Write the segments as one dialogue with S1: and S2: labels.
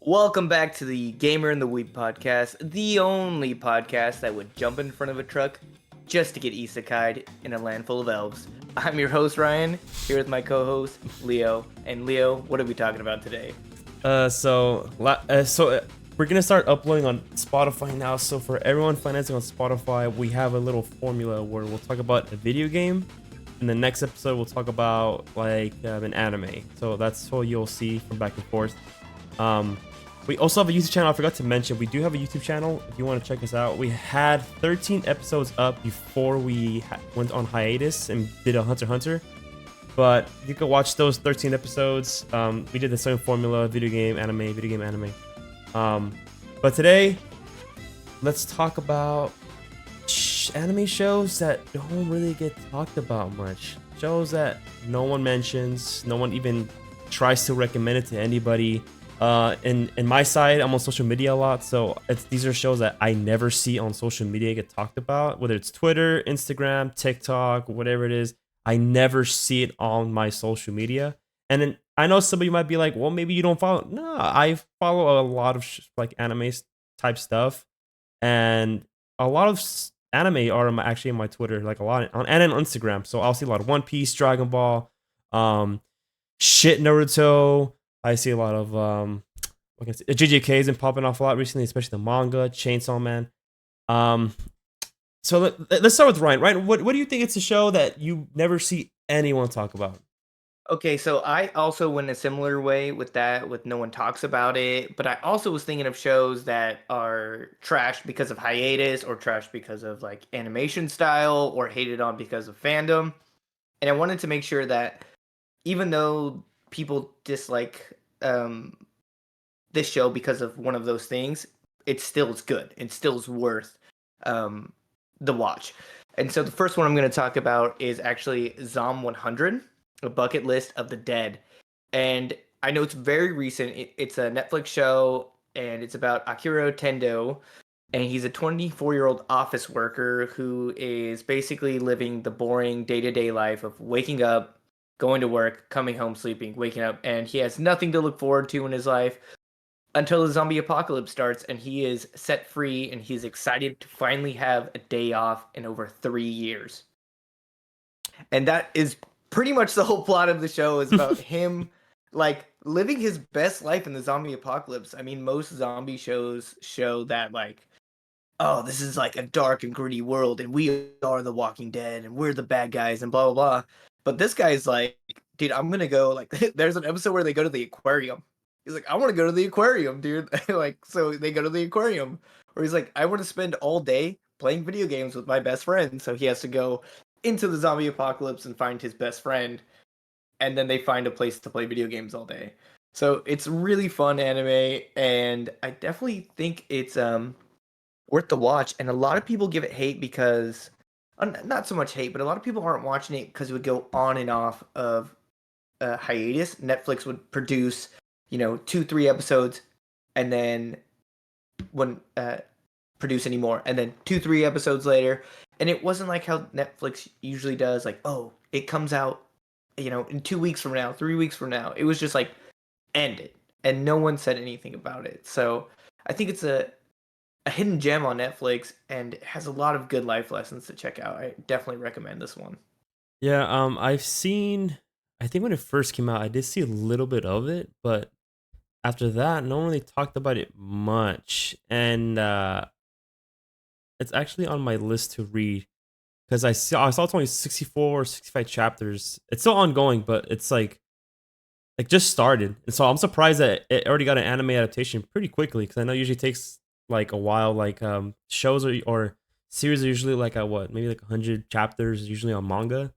S1: Welcome back to the Gamer and the Weeb podcast, the only podcast that would jump in front of a truck just to get isekai'd in a land full of elves. I'm your host, Ryan, here with my co-host, Leo. And Leo, what are we talking about today?
S2: We're gonna start uploading on Spotify now. So for everyone financing on Spotify, we have a little formula where we'll talk about a video game. In the next episode, we'll talk about an anime. So that's what you'll see from back and forth. We also have a YouTube channel. I forgot to mention, we do have a YouTube channel if you want to check us out. We had 13 episodes up before we went on hiatus and did a Hunter x Hunter. But you can watch those 13 episodes. We did the same formula, video game, anime. But today, let's talk about anime shows that don't really get talked about much. Shows that no one mentions, no one even tries to recommend it to anybody. In my side, I'm on social media a lot, so these are shows that I never see on social media get talked about, whether it's Twitter, Instagram, TikTok, whatever it is. I never see it on my social media. And then I know some of you might be like, well, maybe you don't follow. No, I follow a lot of anime type stuff, and a lot of anime are actually in my Twitter, like a lot on and on Instagram. So I'll see a lot of One Piece, Dragon Ball, Naruto. I see a lot of JJK has been popping off a lot recently, especially the manga, Chainsaw Man. So let's start with Ryan. Ryan, what do you think it's a show that you never see anyone talk about?
S1: Okay, so I also went a similar way with that, with no one talks about it, but I also was thinking of shows that are trashed because of hiatus or trashed because of like animation style or hated on because of fandom. And I wanted to make sure that even though people dislike this show because of one of those things, it still is good. It still is worth the watch. And so the first one I'm going to talk about is actually Zom 100, A Bucket List of the Dead. And I know it's very recent. It's a Netflix show, and it's about Akira Tendo. And he's a 24-year-old office worker who is basically living the boring day-to-day life of waking up, going to work, coming home, sleeping, waking up, and he has nothing to look forward to in his life until the zombie apocalypse starts, and he is set free, and he's excited to finally have a day off in over 3 years. And that is pretty much the whole plot of the show, is about him like living his best life in the zombie apocalypse. I mean, most zombie shows show that like, oh, this is like a dark and gritty world, and we are the Walking Dead, and we're the bad guys, and blah blah blah. But this guy's like, dude, I'm gonna go. Like, there's an episode where they go to the aquarium. He's like, I want to go to the aquarium, dude. Like, so they go to the aquarium. Or he's like, I want to spend all day playing video games with my best friend. So he has to go into the zombie apocalypse and find his best friend. And then they find a place to play video games all day. So it's really fun anime, and I definitely think it's worth the watch. And a lot of people give it hate because, not so much hate, but a lot of people aren't watching it because it would go on and off of hiatus. Netflix would produce 2-3 episodes, and then wouldn't produce anymore, and then 2-3 episodes later. And it wasn't like how Netflix usually does, like, oh, it comes out in 2 weeks from now, 3 weeks from now. It was just like ended, and no one said anything about it. So I think it's a hidden gem on Netflix, and it has a lot of good life lessons to check out. I definitely recommend this one.
S2: Yeah, I've seen. I think when it first came out, I did see a little bit of it, but after that, no one really talked about it much. And it's actually on my list to read because I saw it's only 64 or 65 chapters. It's still ongoing, but it's like just started. And so I'm surprised that it already got an anime adaptation pretty quickly, because I know it usually takes like a while. Like shows or series are usually like at what, maybe like 100 chapters usually on manga.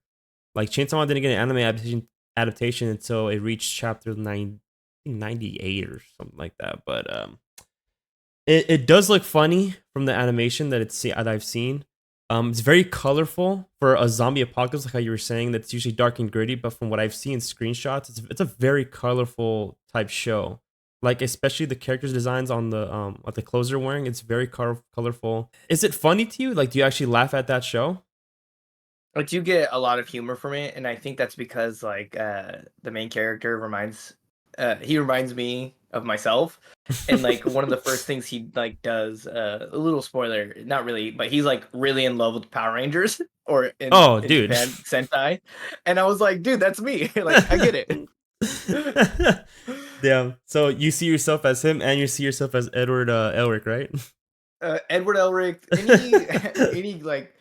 S2: Like Chainsaw Man didn't get an anime adaptation until it reached chapter 98 or something like that. But it does look funny from the animation that I've seen. It's very colorful for a zombie apocalypse, like how you were saying. That's usually dark and gritty, but from what I've seen in screenshots, it's a very colorful type show. Like especially the characters' designs on the clothes they're wearing. It's very colorful. Is it funny to you? Like, do you actually laugh at that show?
S1: But you get a lot of humor from it, and I think that's because like the main character reminds he reminds me of myself. And like one of the first things he like does, a little spoiler, not really, but he's like really in love with Power Rangers or
S2: Oh,
S1: in
S2: dude.
S1: Japan Sentai, and I was like, dude, that's me. Like I get it.
S2: Damn. So you see yourself as him, and you see yourself as Edward Elric, right?
S1: Edward Elric, any like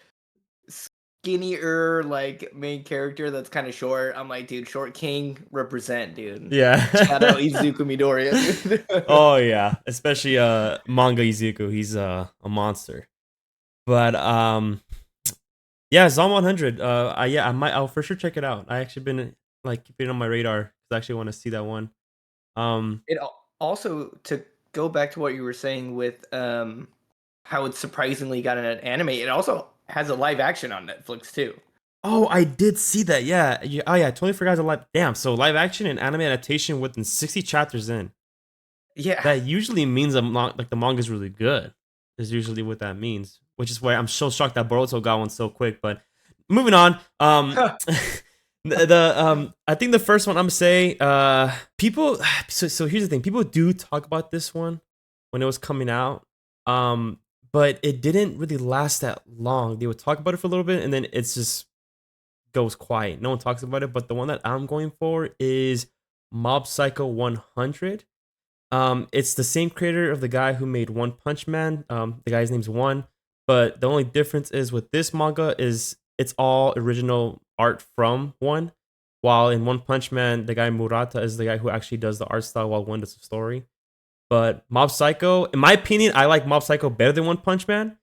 S1: skinnier like main character that's kind of short. I'm like, dude, short king represent, dude. Shout out
S2: Yeah.
S1: Izuku Midoriya, dude.
S2: Oh yeah, especially manga Izuku. He's a monster. But yeah, Zom 100. I'll for sure check it out. I actually been like keeping it on my radar because I actually want to see that one. Um,
S1: Also, to go back to what you were saying with how it's surprisingly got an anime, it also has a live action on Netflix too.
S2: oh, I did see that. Yeah, yeah. Oh yeah, I totally forgot to live. Damn. So live action and anime adaptation within 60 chapters in.
S1: Yeah.
S2: That usually means like the manga is really good. Is usually what that means. Which is why I'm so shocked that Boruto got one so quick. But moving on. I think the first one I'm gonna say people. So here's the thing. People do talk about this one when it was coming out. But it didn't really last that long. They would talk about it for a little bit and then it's just goes quiet. No one talks about it. But the one that I'm going for is Mob Psycho 100. It's the same creator of the guy who made One Punch Man. The guy's name's One, but the only difference is with this manga is it's all original art from One, while in One Punch Man, the guy Murata is the guy who actually does the art style while One does the story. But Mob Psycho, in my opinion, I like Mob Psycho better than One Punch Man.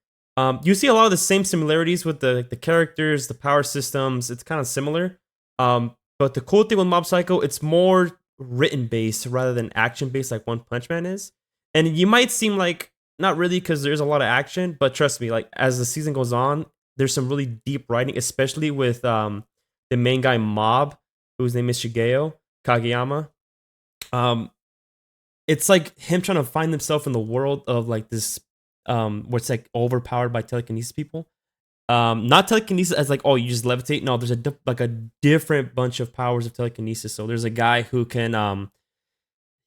S2: You see a lot of the same similarities with the characters, the power systems. It's kind of similar. But the cool thing with Mob Psycho, it's more written based rather than action based like One Punch Man is. And you might seem like not really because there's a lot of action, but trust me, like as the season goes on, there's some really deep writing, especially with the main guy Mob, whose name is Shigeo Kageyama. Um, it's like him trying to find himself in the world of like this where it's like overpowered by telekinesis people. Not telekinesis as like, oh, you just levitate. No, there's like a different bunch of powers of telekinesis. So there's a guy who can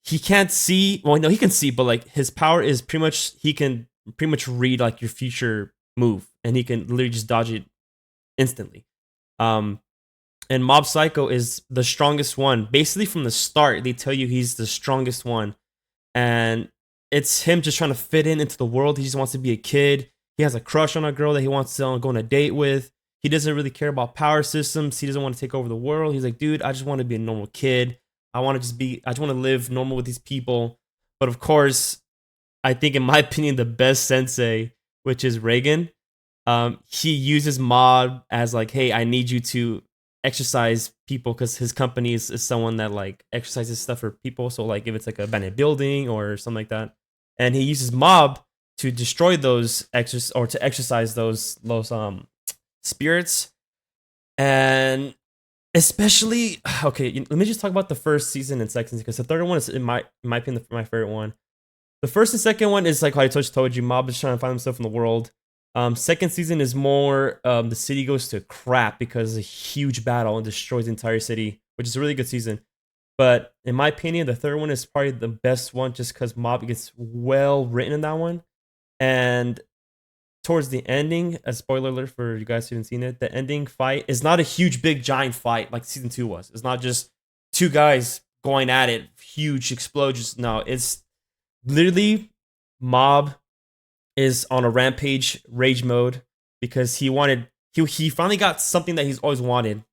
S2: he can't see, well no, he can see, but like his power is pretty much he can pretty much read like your future move and he can literally just dodge it instantly. um and Mob Psycho is the strongest one. Basically from the start, they tell you he's the strongest one, and it's him just trying to fit into the world. He just wants to be a kid. He has a crush on a girl that he wants to go on a date with. He doesn't really care about power systems. He doesn't want to take over the world. He's like, dude, I just want to be a normal kid. I just want to live normal with these people. But of course, I think in my opinion, the best sensei, which is Reagan, he uses Mob as like, hey, I need you to exercise people because his company is someone that like exercises stuff for people. So like if it's like a abandoned building or something like that, and he uses Mob to destroy those or to exercise those spirits. And especially okay, let me just talk about the first season and second season because the third one is in my opinion my favorite one. The first and second one is like how I told you, Mob is trying to find himself in the world. Second season is more the city goes to crap because a huge battle and destroys the entire city, which is a really good season. But in my opinion, the third one is probably the best one just because Mob gets well written in that one. And towards the ending, a spoiler alert for you guys who haven't seen it, the ending fight is not a huge, big, giant fight like season 2 was. It's not just two guys going at it, huge explosions. No, it's literally Mob is on a rampage rage mode because he finally got something that he's always wanted,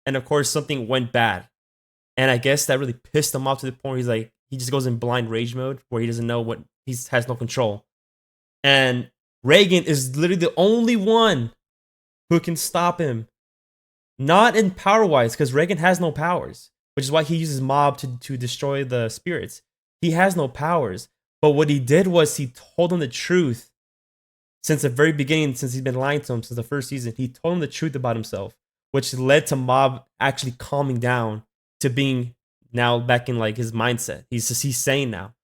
S2: and of course something went bad, and I guess that really pissed him off to the point where he's like he just goes in blind rage mode where he doesn't know what he has no control. And Reagan is literally the only one who can stop him, not in power wise because Reagan has no powers, which is why he uses Mob to destroy the spirits. He has no powers, but what he did was he told him the truth. Since the very beginning, since he's been lying to him since the first season, he told him the truth about himself, which led to Mob actually calming down to being now back in like his mindset. He's sane now.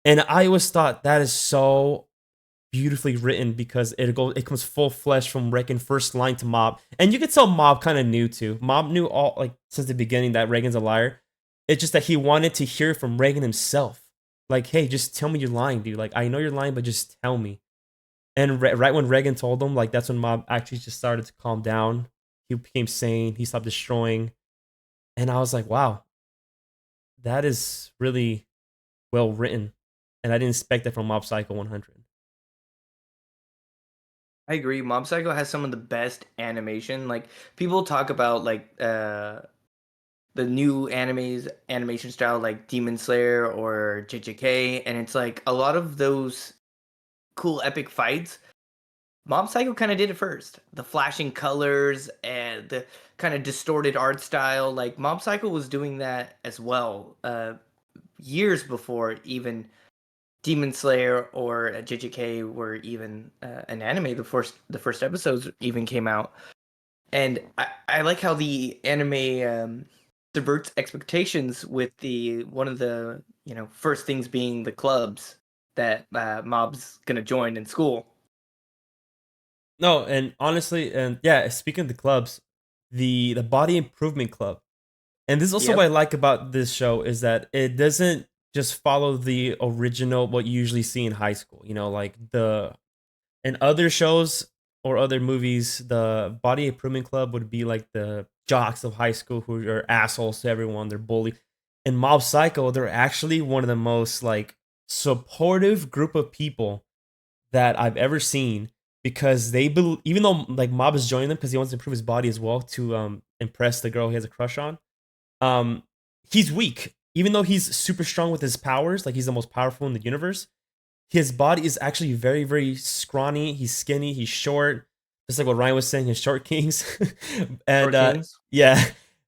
S2: And I always thought that is so beautifully written because it comes full flesh from Reagan first line to Mob. And you could tell Mob kind of knew too. Mob knew all like since the beginning that Reagan's a liar. It's just that he wanted to hear from Reagan himself. Like, hey, just tell me you're lying, dude. Like, I know you're lying, but just tell me. And right when Reagan told him, like, that's when Mob actually just started to calm down. He became sane. He stopped destroying. And I was like, wow, that is really well written. And I didn't expect that from Mob Psycho 100.
S1: I agree. Mob Psycho has some of the best animation. Like people talk about like the new animation style like Demon Slayer or JJK, and it's like a lot of those cool epic fights. Mob Psycho kind of did it first. The flashing colors and the kind of distorted art style. Like Mob Psycho was doing that as well, years before even Demon Slayer or JJK were even an anime. The first episodes even came out, and I like how the anime subverts expectations with the one of the first things being the clubs that Mob's gonna join in school.
S2: No, and honestly, and yeah, speaking of the clubs, the Body Improvement Club. And this is also what I
S1: Yep,
S2: like about this show is that it doesn't just follow the original what you usually see in high school. You know, like the in other shows or other movies, the Body Improvement Club would be like the jocks of high school who are assholes to everyone. They're bullied. In Mob Psycho, they're actually one of the most like supportive group of people that I've ever seen because even though like Mob is joining them because he wants to improve his body as well to impress the girl he has a crush on. Um, he's weak, even though he's super strong with his powers. Like he's the most powerful in the universe. His body is actually very, very scrawny. He's skinny. He's short. Just like what Ryan was saying, his short kings, and
S1: Short Kings.
S2: yeah,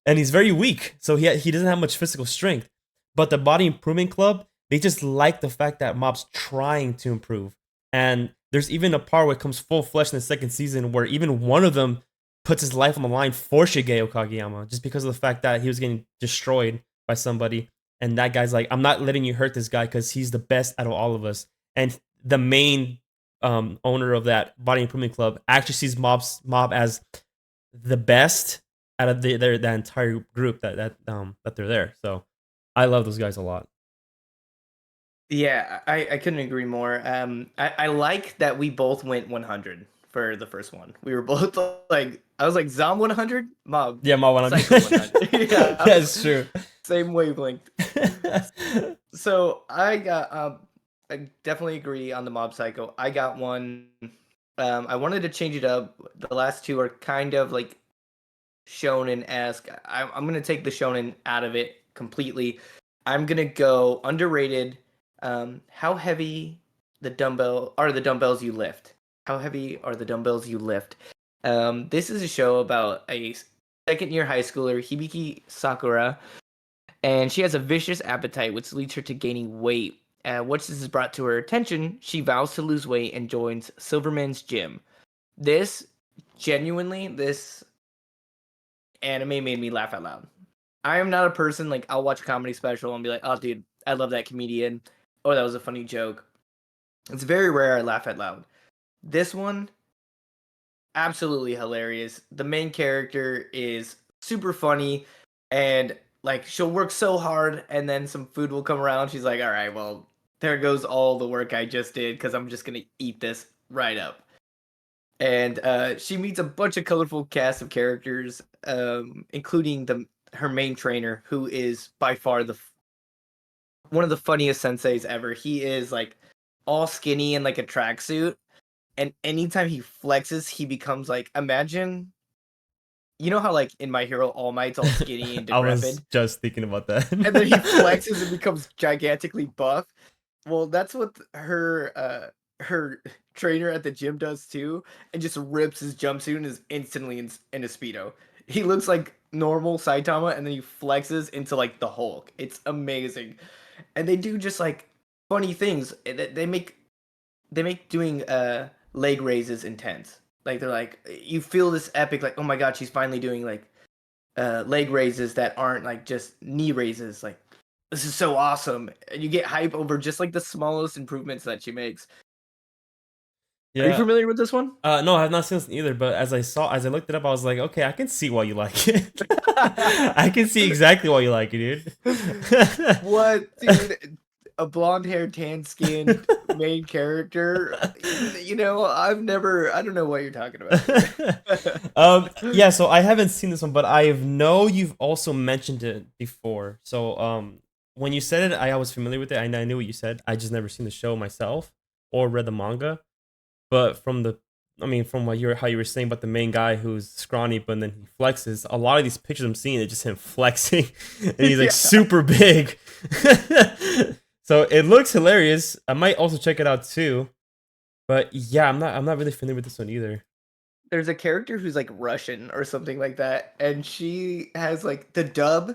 S2: and he's very weak. So he doesn't have much physical strength. But the Body Improvement Club, they just like the fact that Mob's trying to improve. And there's even a part where it comes full flesh in the second season where even one of them puts his life on the line for Shigeo Kageyama just because of the fact that he was getting destroyed by somebody. And that guy's like, I'm not letting you hurt this guy because he's the best out of all of us. And the main owner of that Body Improvement Club actually sees Mob as the best out of that entire group that they're there. So I love those guys a lot.
S1: Yeah, I couldn't agree more. I like that we both went 100 for the first one. We were both like, I was like, Zom 100, Mob,
S2: Yeah, Mob
S1: Psycho
S2: 100.
S1: 100. Yeah,
S2: That's true.
S1: same wavelength. So I definitely agree on the Mob Psycho. I got one. I wanted to change it up. The last two are kind of like shonen-esque. I'm gonna take the shonen out of it completely. I'm gonna go underrated. How heavy the dumbbells you lift? How heavy are the dumbbells you lift? This is a show about a second year high schooler, Hibiki Sakura, and she has a vicious appetite, which leads her to gaining weight. Once this is brought to her attention, she vows to lose weight and joins Silverman's gym. This this anime made me laugh out loud. I am not a person like I'll watch a comedy special and be like, "Oh, dude, I love that comedian." Oh, that was a funny joke. It's very rare I laugh out loud. This one, absolutely hilarious. The main character is super funny, and like she'll work so hard, and then some food will come around. She's like, "All right, well, there goes all the work I just did because I'm just gonna eat this right up." And she meets a bunch of colorful cast of characters, including the her main trainer, who is by far the one of the funniest senseis ever. He is like all skinny in like a tracksuit, and anytime he flexes, he becomes like imagine you know how like in My Hero, All Might's all skinny and
S2: I was
S1: decrepit,
S2: just thinking about
S1: and then he
S2: that.
S1: flexes and becomes gigantically buff. Well, that's what her trainer at the gym does too, and just rips his jumpsuit and is instantly in a speedo. He looks like normal Saitama, and then he flexes into like the Hulk. It's amazing, and they do just like funny things. They make doing leg raises intense. Like they're like you feel this epic like oh my god she's finally doing like leg raises that aren't like just knee raises. Like this is so awesome, and you get hype over just like the smallest improvements that she makes. Are you
S2: Yeah.
S1: familiar with this one?
S2: No, I have not seen this either. But as I looked it up, I was like, okay, I can see why you like it. I can see exactly why you like it, dude.
S1: What, dude? A blonde-haired, tan-skinned main character? I don't know what you're talking about, dude.
S2: Yeah. So I haven't seen this one, but I know you've also mentioned it before. So when you said it, I was familiar with it. I knew what you said. I just never seen the show myself or read the manga. But from what how you were saying about the main guy who's scrawny, but then he flexes. A lot of these pictures I'm seeing, it's just him flexing, and he's like
S1: Yeah.
S2: super big. So it looks hilarious. I might also check it out too. But yeah, I'm not really familiar with this one either.
S1: There's a character who's like Russian or something like that, and she has like the dub,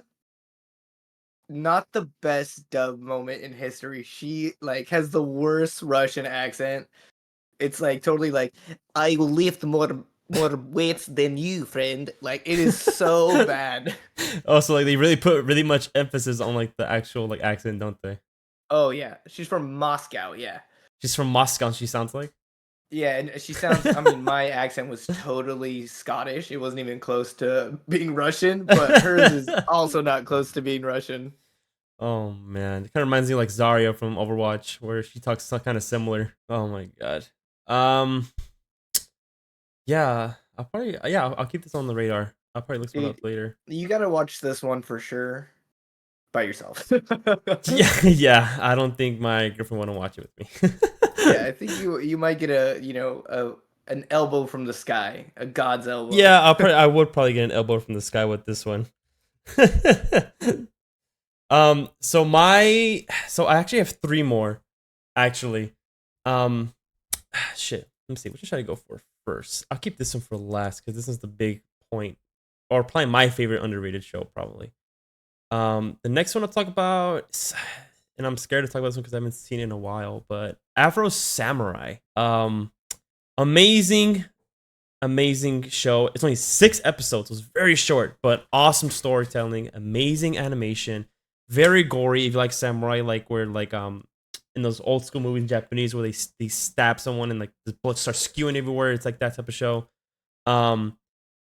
S1: not the best dub moment in history. She like has the worst Russian accent. It's like totally like I will lift more weights than you, friend. Like it is so bad.
S2: Also, like they really put really much emphasis on like the actual like accent, don't they?
S1: Oh yeah, she's from Moscow. Yeah,
S2: She's from Moscow. She sounds like.
S1: yeah, and she sounds. I mean, my accent was totally Scottish. It wasn't even close to being Russian, but hers is also not close to being Russian.
S2: Oh man, it kind of reminds me of, like Zarya from Overwatch, where she talks kind of similar. Oh my god. Um, yeah, I'll keep this on the radar. I'll probably look this one
S1: You,
S2: up later.
S1: you gotta watch this one for sure by yourself.
S2: Yeah, yeah. I don't think my girlfriend want to watch it with me.
S1: Yeah, I think you might get an elbow from the sky, a god's elbow.
S2: Yeah, I would probably get an elbow from the sky with this one. So I actually have three more. Actually, um, shit. Let me see. What should I go for first? I'll keep this one for last because this is the big point, or probably my favorite underrated show, probably. The next one I'll talk about, and I'm scared to talk about this one because I haven't seen it in a while, but Afro Samurai. Amazing, amazing show. It's only 6 episodes. It was very short, but awesome storytelling, amazing animation, very gory. If you like samurai, like where like in those old school movies in Japanese where they stab someone and like the blood starts skewing everywhere. It's like that type of show. Um,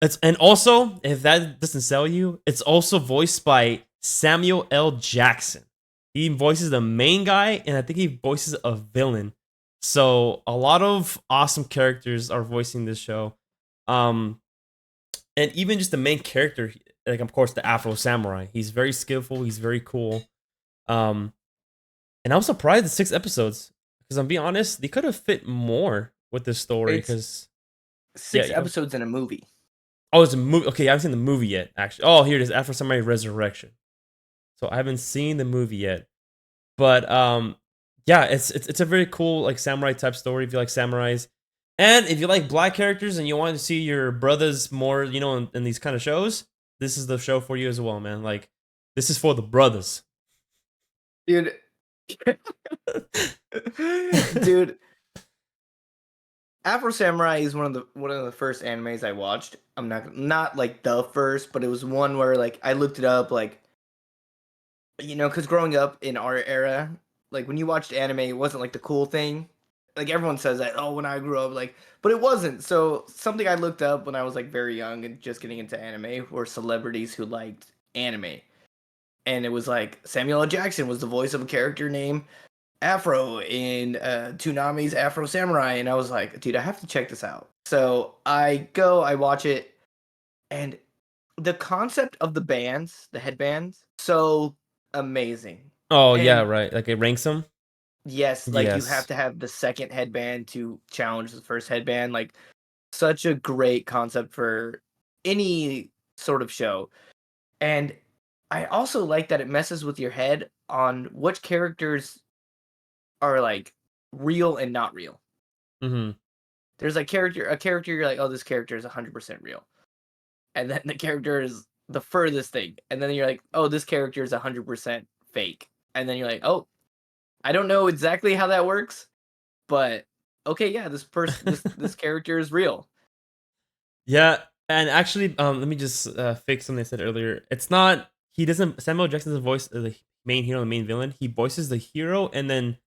S2: it's and also if that doesn't sell you, it's also voiced by Samuel L. Jackson. He voices the main guy, and I think he voices a villain. So a lot of awesome characters are voicing this show. Um, and even just the main character, like of course the Afro Samurai, he's very skillful. He's very cool. Um, and I'm surprised at 6 episodes because I'm being honest, they could have fit more with this story.
S1: It's
S2: Because yeah,
S1: six episodes in a movie.
S2: oh, it's a movie. Okay, I haven't seen the movie yet. Actually, oh, here it is, Afro Samurai Resurrection. So I haven't seen the movie yet, but yeah, it's a very cool like samurai type story if you like samurais, and if you like black characters and you want to see your brothers more, in these kind of shows, this is the show for you as well, man. Like this is for the brothers.
S1: Dude. Dude, Afro Samurai is one of the first animes I watched. I'm not like the first, but it was one where like I looked it up like because growing up in our era, like when you watched anime, it wasn't like the cool thing. Like everyone says that, oh, when I grew up, like, but it wasn't. So something I looked up when I was like very young and just getting into anime were celebrities who liked anime. And it was like Samuel L. Jackson was the voice of a character named Afro in Toonami's Afro Samurai, and I was like, dude, I have to check this out. So I watch it, and the concept of the headbands, so amazing.
S2: Oh yeah,
S1: And
S2: right. Like it ranks them.
S1: yes, like you have
S2: Yes.
S1: to have the second headband to challenge the first headband. Like such a great concept for any sort of show. And I also like that it messes with your head on which characters are like real and not real.
S2: Mm-hmm.
S1: There's a character you're like, oh, this character is 100% real, and then the character is the furthest thing, and then you're like, oh, this character is 100% fake, and then you're like, oh, I don't know exactly how that works, but okay, yeah, this character is real.
S2: Yeah, and actually, let me just fix something I said earlier. It's not he doesn't Samuel Jackson doesn't voice the main hero, the main villain. He voices the hero, and then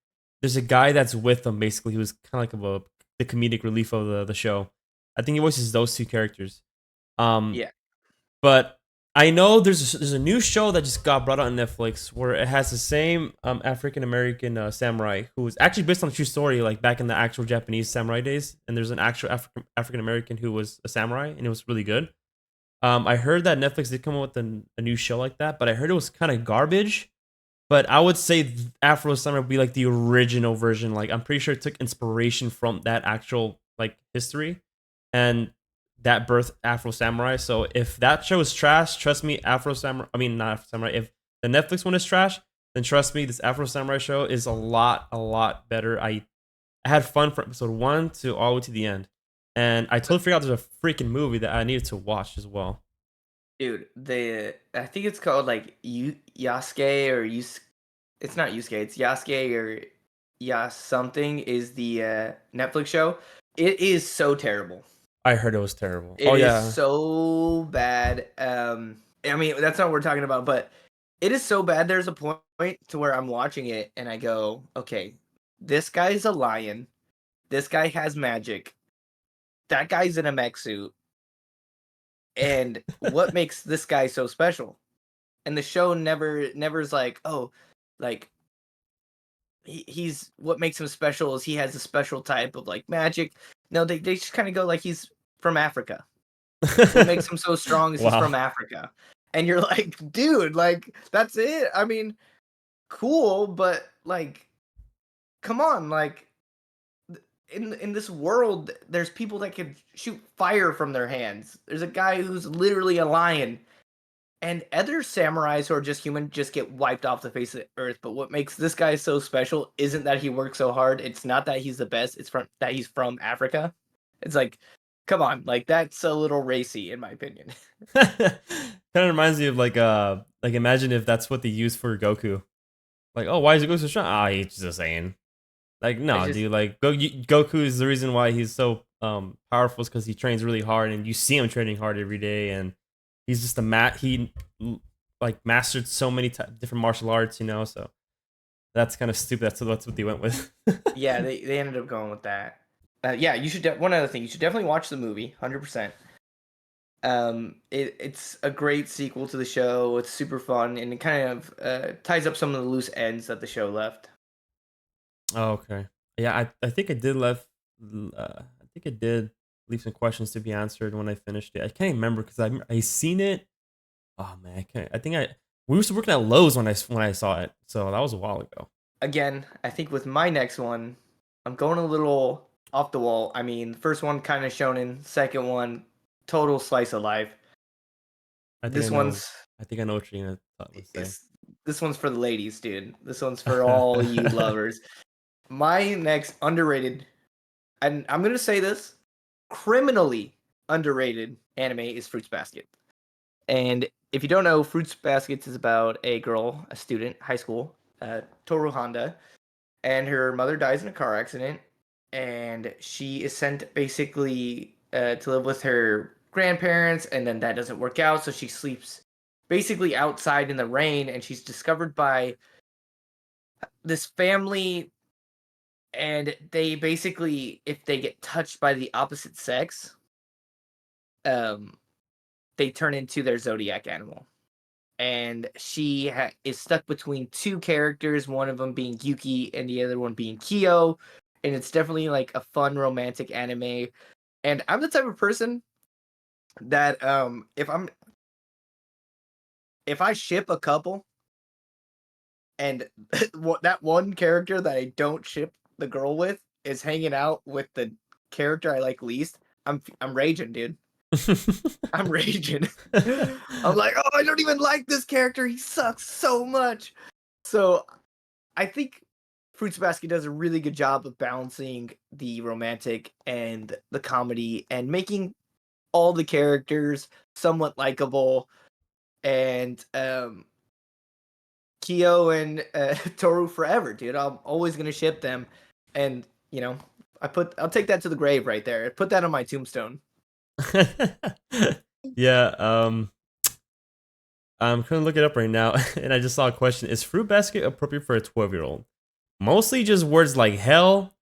S2: there's a guy that's with him. Basically, who's kind of like the comedic relief of the show. I think he voices those two characters. Um,
S1: Yeah.
S2: but I know there's a new show that just got brought out on Netflix where it has the same African American samurai who was actually based on a true story, like back in the actual Japanese samurai days. And there's an actual African American who was a samurai, and it was really good. I heard that Netflix did come up with a new show like that, but I heard it was kind of garbage. But I would say Afro Samurai would be like the original version. Like I'm pretty sure it took inspiration from that actual like history, and that birthed Afro Samurai. So if that show is trash, trust me, Afro Samurai. I mean, not Afro Samurai. If the Netflix one is trash, then trust me, this Afro Samurai show is a lot better. I had fun from episode one to all the way to the end, and I totally forgot there's a freaking movie that I needed to watch as well.
S1: Dude, I think it's called like Yasuke or it's not Yusuke, it's Yasuke or Yas something is the Netflix show. It is so terrible.
S2: I heard it was terrible. Oh
S1: It is
S2: yeah.
S1: so bad. I mean, that's not what we're talking about, but it is so bad. There's a point to where I'm watching it and I go, okay, this guy's a lion. This guy has magic. That guy's in a mech suit. And what makes this guy so special? And the show never is like, oh, like he's what makes him special is he has a special type of like magic. No, they just kind of go like he's from Africa. What makes him so strong is he's
S2: Wow.
S1: from Africa. And you're like, dude, like that's it. I mean, cool, but like come on, like in this world there's people that can shoot fire from their hands. There's a guy who's literally a lion. And other samurais who are just human just get wiped off the face of the earth. But what makes this guy so special isn't that he works so hard. It's not that he's the best. It's that he's from Africa. It's like, come on, like that's a little racy in my opinion.
S2: Kind of reminds me of like imagine if that's what they use for Goku. Like, oh, why is Goku so strong? Ah, he's just saying. Like,
S1: It's
S2: no,
S1: just
S2: dude. Like, Goku is the reason why he's so powerful is because he trains really hard, and you see him training hard every day, and he's just a he like mastered so many different martial arts, you know. So that's kind of stupid. That's what they went with.
S1: yeah, they ended up going with that. Yeah, you should. One other thing, you should definitely watch the movie. 100%. It's a great sequel to the show. It's super fun and it kind of ties up some of the loose ends that the show left.
S2: Oh, okay. Yeah, I think I did I think I did leave some questions to be answered when I finished it. I can't remember because I seen it. Oh man, I can't. I think I we were working at Lowe's when I saw it, so that was a while ago.
S1: Again, I think with my next one, I'm going a little off the wall. I mean, first one kind of shonen, second one total slice of life.
S2: I think I
S1: This
S2: know.
S1: one's
S2: I think I know what you're gonna say.
S1: it's this one's for the ladies, dude. This one's for all you lovers. My next underrated, and I'm gonna say this, criminally underrated anime is Fruits Basket. And if you don't know, Fruits Baskets is about a girl, a student, high school, Toru Honda, and her mother dies in a car accident, and she is sent basically to live with her grandparents, and then that doesn't work out, so she sleeps basically outside in the rain, and she's discovered by this family, and they basically, if they get touched by the opposite sex, um, they turn into their zodiac animal. And she is stuck between two characters, one of them being Yuki and the other one being Kyo. And it's definitely like a fun romantic anime. And I'm the type of person that if I ship a couple and that one character that I don't ship the girl with is hanging out with the character I like least, I'm raging, dude. I'm raging. I'm like, oh, I don't even like this character. He sucks so much. So I think Fruits Basket does a really good job of balancing the romantic and the comedy and making all the characters somewhat likable. And Kyo and Toru forever, dude. I'm always gonna ship them. And you know, I'll take that to the grave right there. Put that on my tombstone.
S2: Yeah, I'm trying to look it up right now, and I just saw a question: is fruit basket appropriate for a 12-year-old? Mostly just words like hell,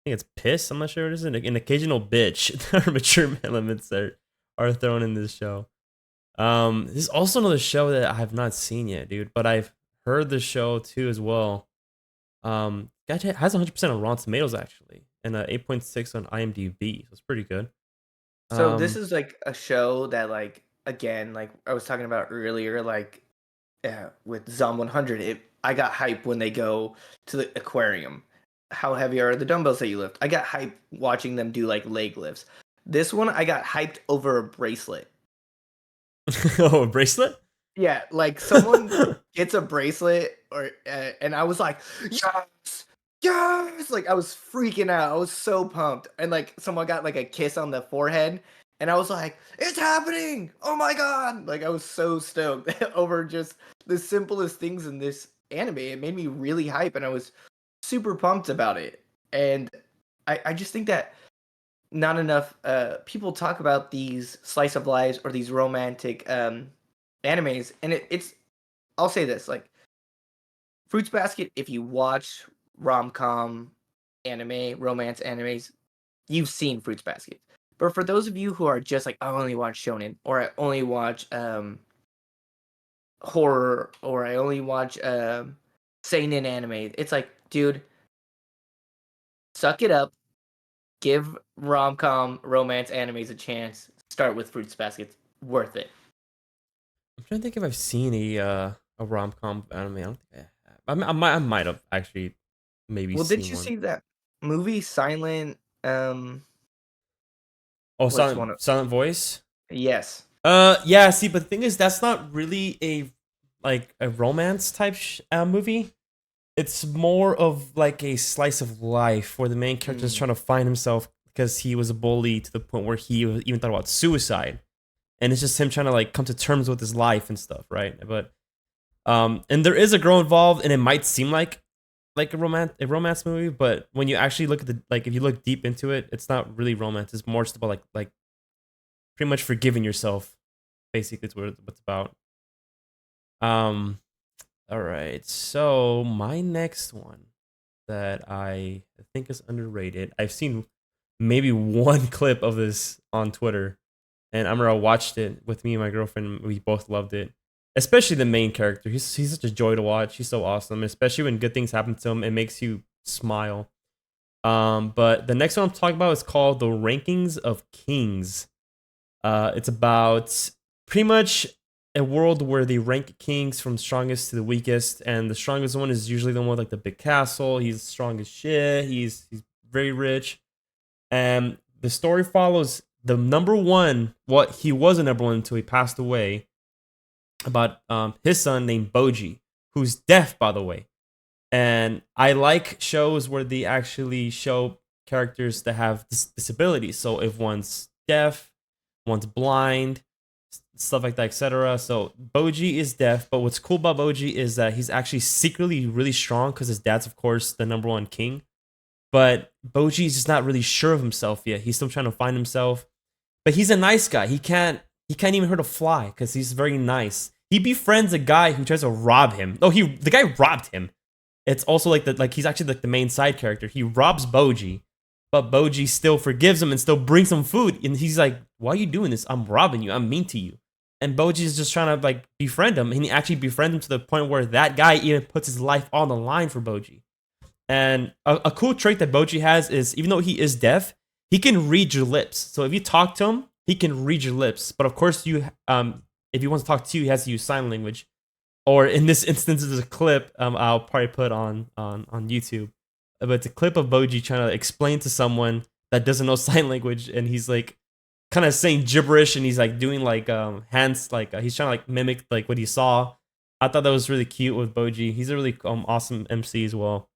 S2: think it's piss. I'm not sure what it is. An occasional bitch. There are mature elements that are thrown in this show. This is also another show that I have not seen yet, dude. But I've heard the show too as well. It has 100% on Rotten Tomatoes actually, and 8.6 on IMDb. So it's pretty good.
S1: So this
S2: Um,
S1: is like a show that like again like I was talking about earlier like with Zom 100 I got hype when they go to the aquarium. How heavy are the dumbbells that you lift? I got hype watching them do like leg lifts. This one I got hyped over a bracelet.
S2: oh, a bracelet.
S1: Yeah, like someone gets a bracelet or and I was like, "Yes! Yes!" Like I was freaking out. I was so pumped. And like someone got like a kiss on the forehead and I was like, "It's happening. Oh my god." Like I was so stoked over just the simplest things in this anime. It made me really hype and I was super pumped about it. And I just think that not enough people talk about these slice of lives or these romantic animes, and it's I'll say this like Fruits Basket. If you watch rom com anime, romance animes, you've seen Fruits Basket. But for those of you who are just like I only watch shonen or I only watch horror or I only watch seinen anime, it's like, dude, suck it up. Give rom com romance animes a chance. Start with Fruits Basket. Worth it.
S2: I'm trying to think if I've seen a rom com anime. I don't think I have. I might have actually maybe
S1: Well, did
S2: seen
S1: you
S2: one.
S1: see that movie Silent?
S2: Oh,
S1: What's one of?
S2: Silent Voice.
S1: Yes.
S2: Yeah. See, but the thing is, that's not really a like a romance type movie. It's more of like a slice of life where the main character is
S1: Mm.
S2: trying to find himself because he was a bully to the point where he even thought about suicide, and it's just him trying to like come to terms with his life and stuff, right? But and there is a girl involved, and it might seem like a romance movie, but when you actually look at the like if you look deep into it, it's not really romance. It's more just about like pretty much forgiving yourself. Basically, it's what it's about. Um, all right. So my next one that I think is underrated. I've seen maybe one clip of this on Twitter, and I remember I watched it with me and my girlfriend. We both loved it, especially the main character. He's such a joy to watch. He's so awesome, especially when good things happen to him. It makes you smile. But the next one I'm talking about is called The Rankings of Kings. It's about pretty much a world where they rank kings from strongest to the weakest, and the strongest one is usually the one with like the big castle. He's strong as shit. He's very rich, and the story follows the number one. What he was a number one until he passed away. About his son named Boji, who's deaf, by the way. And I like shows where they actually show characters that have disabilities. So if one's deaf, one's blind, stuff like that, etc. So Boji is deaf, but what's cool about Boji is that he's actually secretly really strong because his dad's, of course, the number one king. But Boji is just not really sure of himself yet. He's still trying to find himself. But he's a nice guy. He can't even hurt a fly because he's very nice. He befriends a guy who tries to rob him. Oh, the guy robbed him. It's also like he's actually like the main side character. He robs Boji, but Boji still forgives him and still brings him food. And he's like, "Why are you doing this? I'm robbing you. I'm mean to you." And Boji is just trying to like befriend him, and he actually befriends him to the point where that guy even puts his life on the line for Boji. And a cool trait that Boji has is even though he is deaf, he can read your lips. So if you talk to him, he can read your lips. But of course, if he wants to talk to you, he has to use sign language. Or in this instance, there's a clip I'll probably put on YouTube. But it's a clip of Boji trying to explain to someone that doesn't know sign language, and he's like kind of saying gibberish, and he's like doing like hands, like he's trying to like mimic like what he saw. I thought that was really cute with Boji. He's a really awesome MC as well.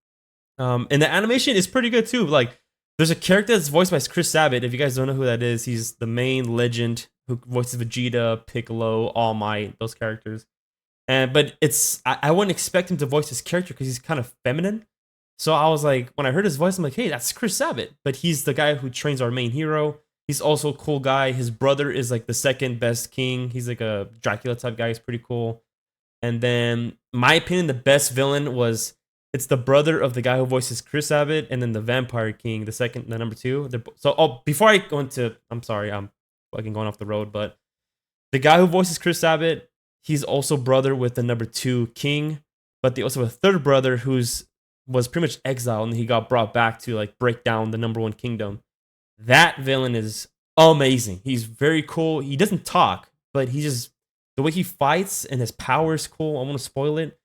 S2: And the animation is pretty good too. Like, there's a character that's voiced by Chris Sabat. If you guys don't know who that is, he's the main legend who voices Vegeta, Piccolo, All Might, those characters. And but I wouldn't expect him to voice his character because he's kind of feminine. So I was like, when I heard his voice, I'm like, hey, that's Chris Sabat. But he's the guy who trains our main hero. He's also a cool guy. His brother is like the second best king. He's like a Dracula type guy. He's pretty cool. And then, my opinion, the best villain was It's the brother of the guy who voices Chris Abbott, and then the Vampire King, the number two. So, oh, before I go into, I'm sorry, I'm fucking going off the road, but the guy who voices Chris Abbott, he's also brother with the number two king, but they also have a third brother who's was pretty much exiled and he got brought back to like break down the number one kingdom. That villain is amazing. He's very cool. He doesn't talk, but he just the way he fights and his power is cool. I want to spoil it,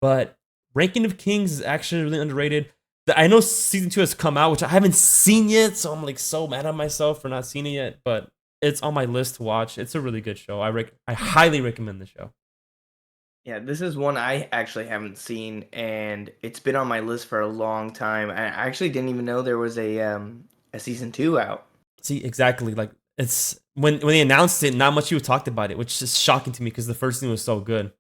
S2: but Ranking of Kings is actually really underrated. I know season two has come out, which I haven't seen yet, so I'm like so mad at myself for not seeing it yet. But it's on my list to watch. It's a really good show. I highly recommend the show.
S1: Yeah, this is one I actually haven't seen, and it's been on my list for a long time. I actually didn't even know there was a season 2 out.
S2: See, exactly. Like it's when they announced it, not much people talked about it, which is shocking to me because the first thing was so good.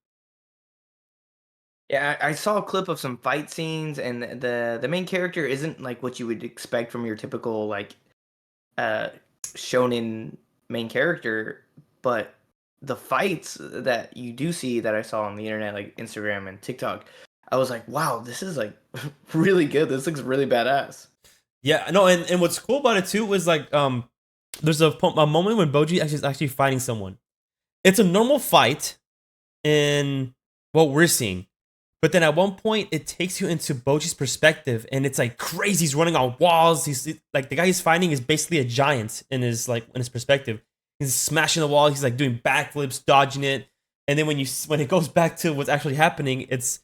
S1: Yeah, I saw a clip of some fight scenes, and the main character isn't like what you would expect from your typical like uh shonen main character, but the fights that you do see that I saw on the internet, like Instagram and TikTok, I was like, wow, this is like really good. This looks really badass.
S2: Yeah, no, and what's cool about it too was like there's a moment when Boji is actually fighting someone. It's a normal fight in what we're seeing. But then at one point, it takes you into Boji's perspective, and it's like crazy. He's running on walls. He's like the guy he's fighting is basically a giant in his perspective. He's smashing the wall. He's like doing backflips, dodging it. And then when it goes back to what's actually happening, it's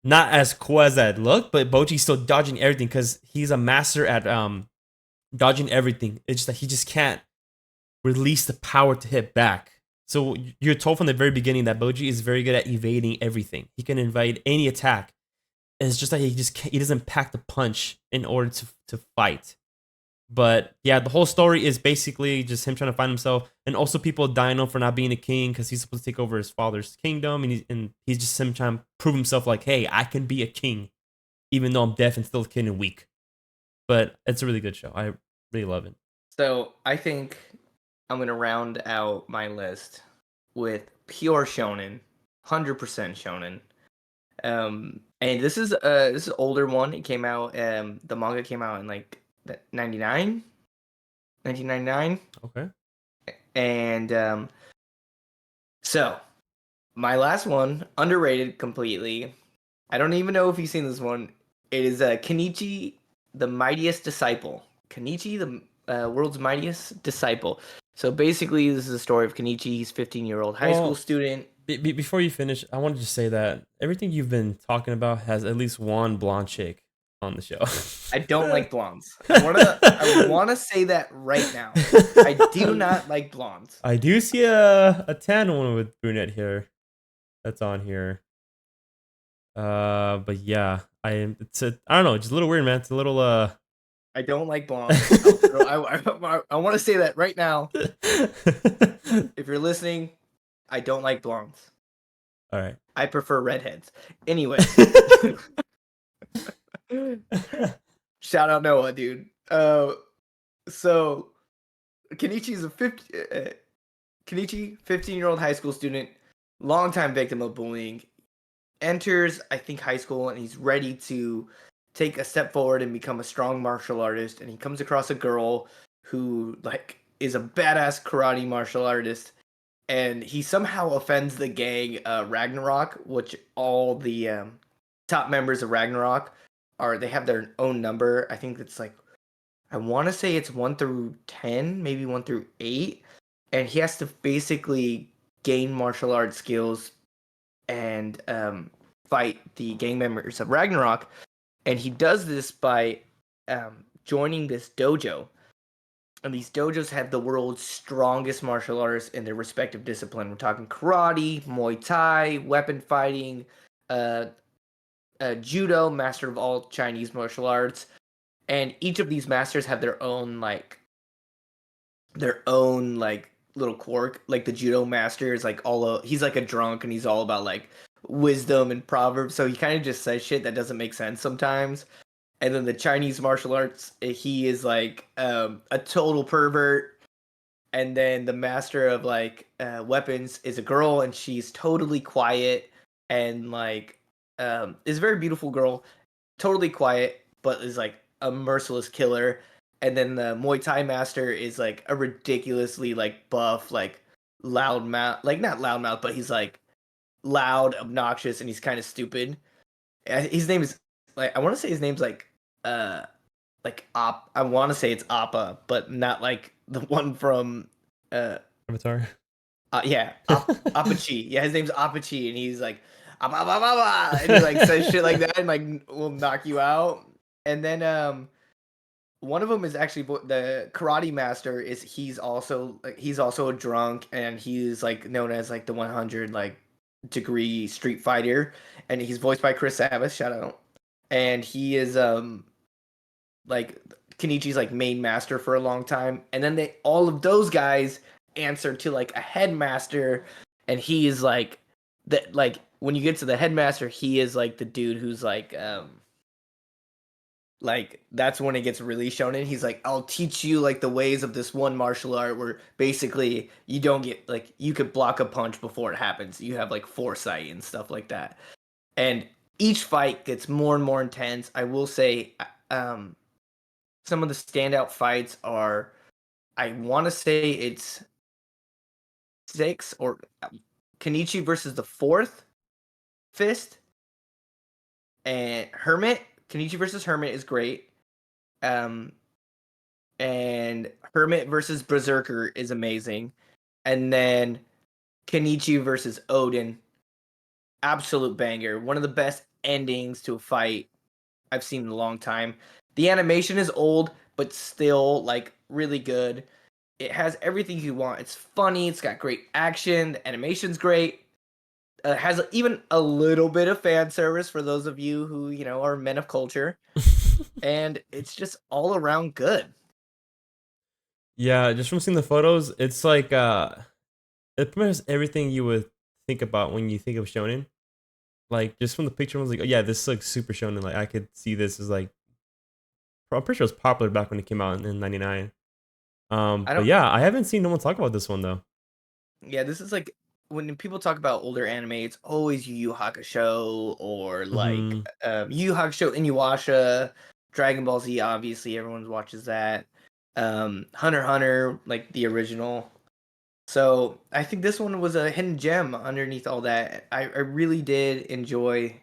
S2: not as cool as that looked. But Boji's still dodging everything because he's a master at dodging everything. It's just that he just can't release the power to hit back. So you're told from the very beginning that Boji is very good at evading everything. He can evade any attack. And it's just that he doesn't pack the punch in order to fight. But yeah, the whole story is basically just him trying to find himself, and also people dying on for not being a king because he's supposed to take over his father's kingdom, and he's just him trying to prove himself like, hey, I can be a king, even though I'm deaf and still a kid and weak. But it's a really good show. I really love it.
S1: So I think I'm gonna round out my list with pure shonen, 100% shonen. And this is an older one. It came out. The manga came out in like 99, 1999,
S2: Okay.
S1: and so my last one, underrated completely. I don't even know if you've seen this one. It is Kenichi, the Mightiest Disciple. Kenichi, the world's mightiest disciple. So basically, this is a story of Kenichi. He's 15-year-old high school
S2: Well,
S1: student.
S2: before you finish, I wanted to say that everything you've been talking about has at least one blonde chick on the show.
S1: I don't like blondes. I wanna say that right now. I do not like blondes.
S2: I do see a tan one with brunette hair that's on here. But yeah, I don't know, just a little weird, man. It's a little
S1: I don't like blondes. I want to say that right now. If you're listening, I don't like blondes.
S2: All right.
S1: I prefer redheads. Anyway, shout out Noah, dude. So Kenichi's a 15-year-old high school student, longtime victim of bullying, enters, I think, high school, and he's ready to take a step forward and become a strong martial artist. And he comes across a girl who like is a badass karate martial artist, and he somehow offends the gang Ragnarok, which all the top members of Ragnarok are. They have their own number. I think it's like, I want to say it's 1 through 10, maybe 1 through 8, and he has to basically gain martial arts skills and fight the gang members of Ragnarok. And he does this by joining this dojo. And these dojos have the world's strongest martial artists in their respective discipline. We're talking karate, Muay Thai, weapon fighting, judo, master of all Chinese martial arts. And each of these masters have their own little quirk. Like the judo master is like he's like a drunk, and he's all about like wisdom and proverbs. So he kind of just says shit that doesn't make sense sometimes. And then the Chinese martial arts, he is like a total pervert. And then the master of like weapons is a girl, and she's totally quiet and like is a very beautiful girl. totally quiet, but is like a merciless killer. And then the Muay Thai master is like a ridiculously like buff, like loud mouth, like not loud mouth, but he's like loud, obnoxious, and he's kind of stupid. His name is like I want to say his name's uh I want to say it's Appa, but not like the one from uh
S2: Avatar.
S1: yeah, Apache. Yeah, his name's Apache, and he's like, "Ah, bah, bah, bah, bah," and he like says shit like that, and like will knock you out. And then one of them is actually the karate master. Is he's also a drunk, and he's like known as like the 100 like degree street fighter, and he's voiced by Chris Sabat. Shout out. And he is like Kenichi's like main master for a long time, and then they all of those guys answer to like a headmaster, and he is like that. Like when you get to the headmaster, he is like the dude who's like that's when it gets really shown in. He's like, I'll teach you like the ways of this one martial art where basically you don't get like you could block a punch before it happens. You have like foresight and stuff like that. And each fight gets more and more intense. I will say, some of the standout fights are I want to say it's six or Kenichi versus the fourth fist and Hermit. Kenichi versus Hermit is great. Um, and Hermit versus Berserker is amazing. And then Kenichi versus Odin, absolute banger. One of the best endings to a fight I've seen in a long time. The animation is old, but still like really good. It has everything you want. It's funny. It's got great action. The animation's great. Has even a little bit of fan service for those of you who are men of culture, and it's just all around good.
S2: Yeah, just from seeing the photos, it's like it pretty much has everything you would think about when you think of shonen. Like just from the picture, I was like, oh yeah, this looks super shonen. Like I could see this as like, I'm pretty sure it was popular back when it came out in '99.
S1: I
S2: But
S1: don't.
S2: yeah, I haven't seen no one talk about this one though.
S1: Yeah, this is like when people talk about older anime, it's always Yu Yu Hakusho or like
S2: Hmm.
S1: Yu Yu Hakusho, Inuyasha, Dragon Ball Z. Obviously, everyone watches that. Hunter x Hunter, like the original. So I think this one was a hidden gem underneath all that. I really did enjoy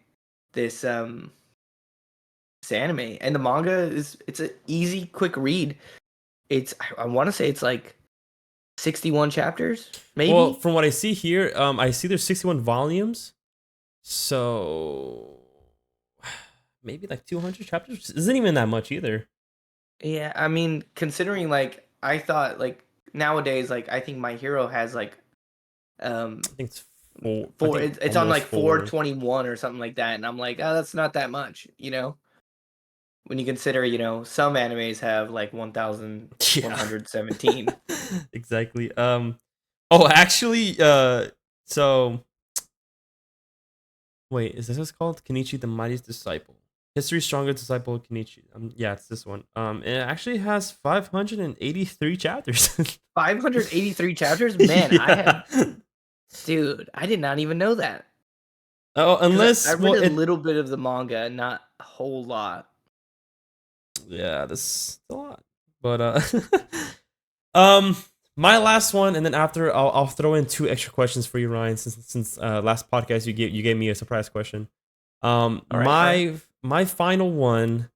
S1: this this anime, and the manga it's an easy, quick read. I want to say it's like 61 chapters,
S2: Well,
S1: maybe.
S2: from what I see here, I see there's 61 volumes, so maybe like 200 chapters. Isn't even that much either.
S1: Yeah, I mean, considering like I thought like nowadays like I think My Hero has like um
S2: I think it's four. I
S1: four
S2: think
S1: it's on
S2: almost
S1: like
S2: four.
S1: 421 or something like that, and I'm like, oh, that's not that much. When you consider some animes have like
S2: Yeah.
S1: 1117.
S2: Exactly. Oh, actually, so wait, is this what's called? Kenichi the Mightiest Disciple. History's Strongest Disciple of Kenichi. Yeah, it's this one. It actually has 583 chapters.
S1: 583 chapters, man.
S2: Yeah.
S1: Dude, I did not even know that
S2: Oh,
S1: because I
S2: unless,
S1: read
S2: well,
S1: a
S2: it.
S1: little bit of the manga, not a whole lot.
S2: Yeah, this is a lot. But um, my last one, and then after I'll throw in two extra questions for you, Ryan. Since last podcast you gave me a surprise question.
S1: All right, all right.
S2: My final one,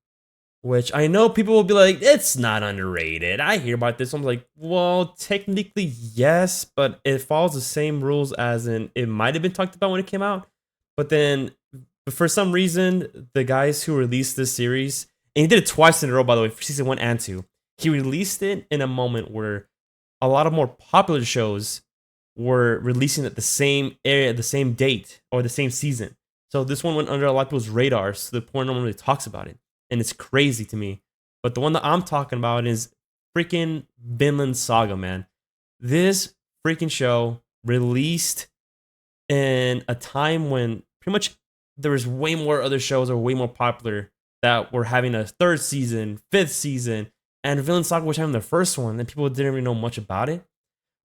S2: which I know people will be like, it's not underrated. I hear about this. I'm like, well, technically yes, but it follows the same rules as in it might have been talked about when it came out, but then for some reason the guys who released this series, and he did it twice in a row by the way, for season 1 and 2, he released it in a moment where a lot of more popular shows were releasing at the same area, the same date, or the same season. So this one went under a lot of people's radars to the point no one really talks about it. And it's crazy to me. But the one that I'm talking about is freaking Vinland Saga, man. This freaking show released in a time when pretty much there was way more other shows that were way more popular that were having a third season, fifth season, and Vinland Saga was having the first one, and people didn't really know much about it.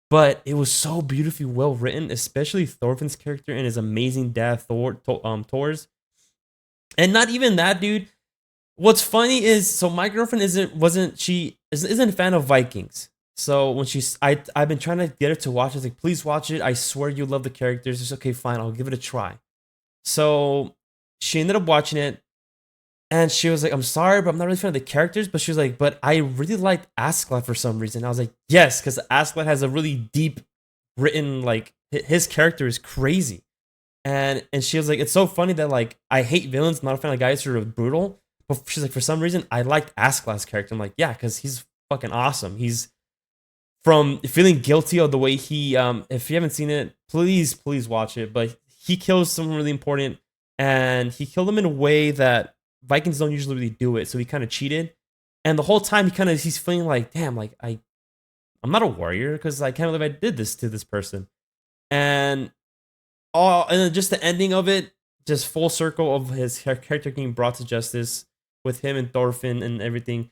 S2: But it was so beautifully well written, especially Thorfinn's character and his amazing dad, Thor's. And not even that, dude. What's funny is, so my girlfriend isn't a fan of Vikings. So when I've been trying to get her to watch it. I was like, please watch it. I swear you love the characters. It's okay, fine. I'll give it a try. So she ended up watching it, and she was like, I'm sorry, but I'm not really a fan of the characters. But she was like, but I really liked Askeladd for some reason. I was like, yes, because Askeladd has a really deep written, like, his character is crazy. And she was like, it's so funny that, like, I hate villains, not a fan of guys who are brutal. But she's like, for some reason, I liked Askeladd's character. I'm like, yeah, because he's fucking awesome. He's from feeling guilty of the way he, if you haven't seen it, please watch it. But he kills someone really important, and he killed him in a way that Vikings don't usually really do it. So he kind of cheated, and the whole time he's feeling like, damn, like I'm not a warrior because I can't believe I did this to this person. And and then just the ending of it, just full circle of his character being brought to justice with him and Thorfinn and everything.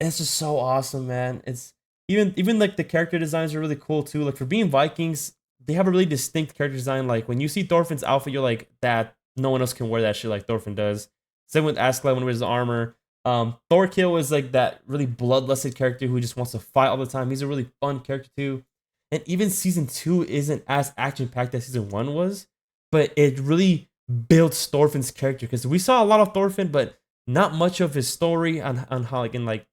S2: It's just so awesome, man. It's even like the character designs are really cool too. Like for being Vikings, they have a really distinct character design. Like when you see Thorfinn's outfit, you're like, that no one else can wear that shit like Thorfinn does. Same with Askeladd when he wears the armor. Thorkill is like that really bloodlusted character who just wants to fight all the time. He's a really fun character too. And even season 2 isn't as action packed as season 1 was, but it really builds Thorfinn's character because we saw a lot of Thorfinn, but not much of his story on how like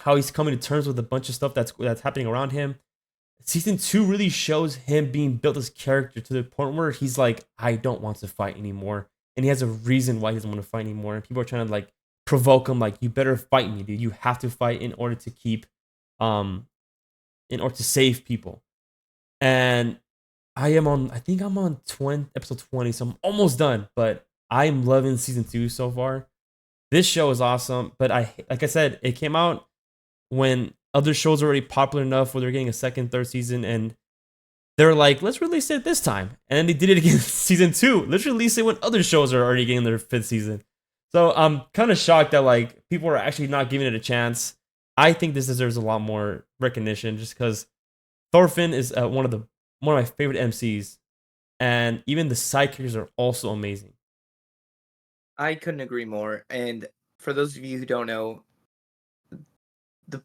S2: how he's coming to terms with a bunch of stuff that's happening around him. Season 2 really shows him being built as character to the point where he's like, I don't want to fight anymore, and he has a reason why he doesn't want to fight anymore. And people are trying to like provoke him, like, you better fight me, dude. You have to fight in order to keep, in order to save people. And I think I'm on episode 20, so I'm almost done. But I'm loving season 2 so far. This show is awesome, but like I said, it came out when other shows are already popular enough where they're getting a second, third season, and they're like, let's release it this time. And then they did it again season 2. Let's release it when other shows are already getting their fifth season. So I'm kind of shocked that like people are actually not giving it a chance. I think this deserves a lot more recognition just because Thorfinn is one of my favorite MCs, and even the side characters are also amazing.
S1: I couldn't agree more. And for those of you who don't know, the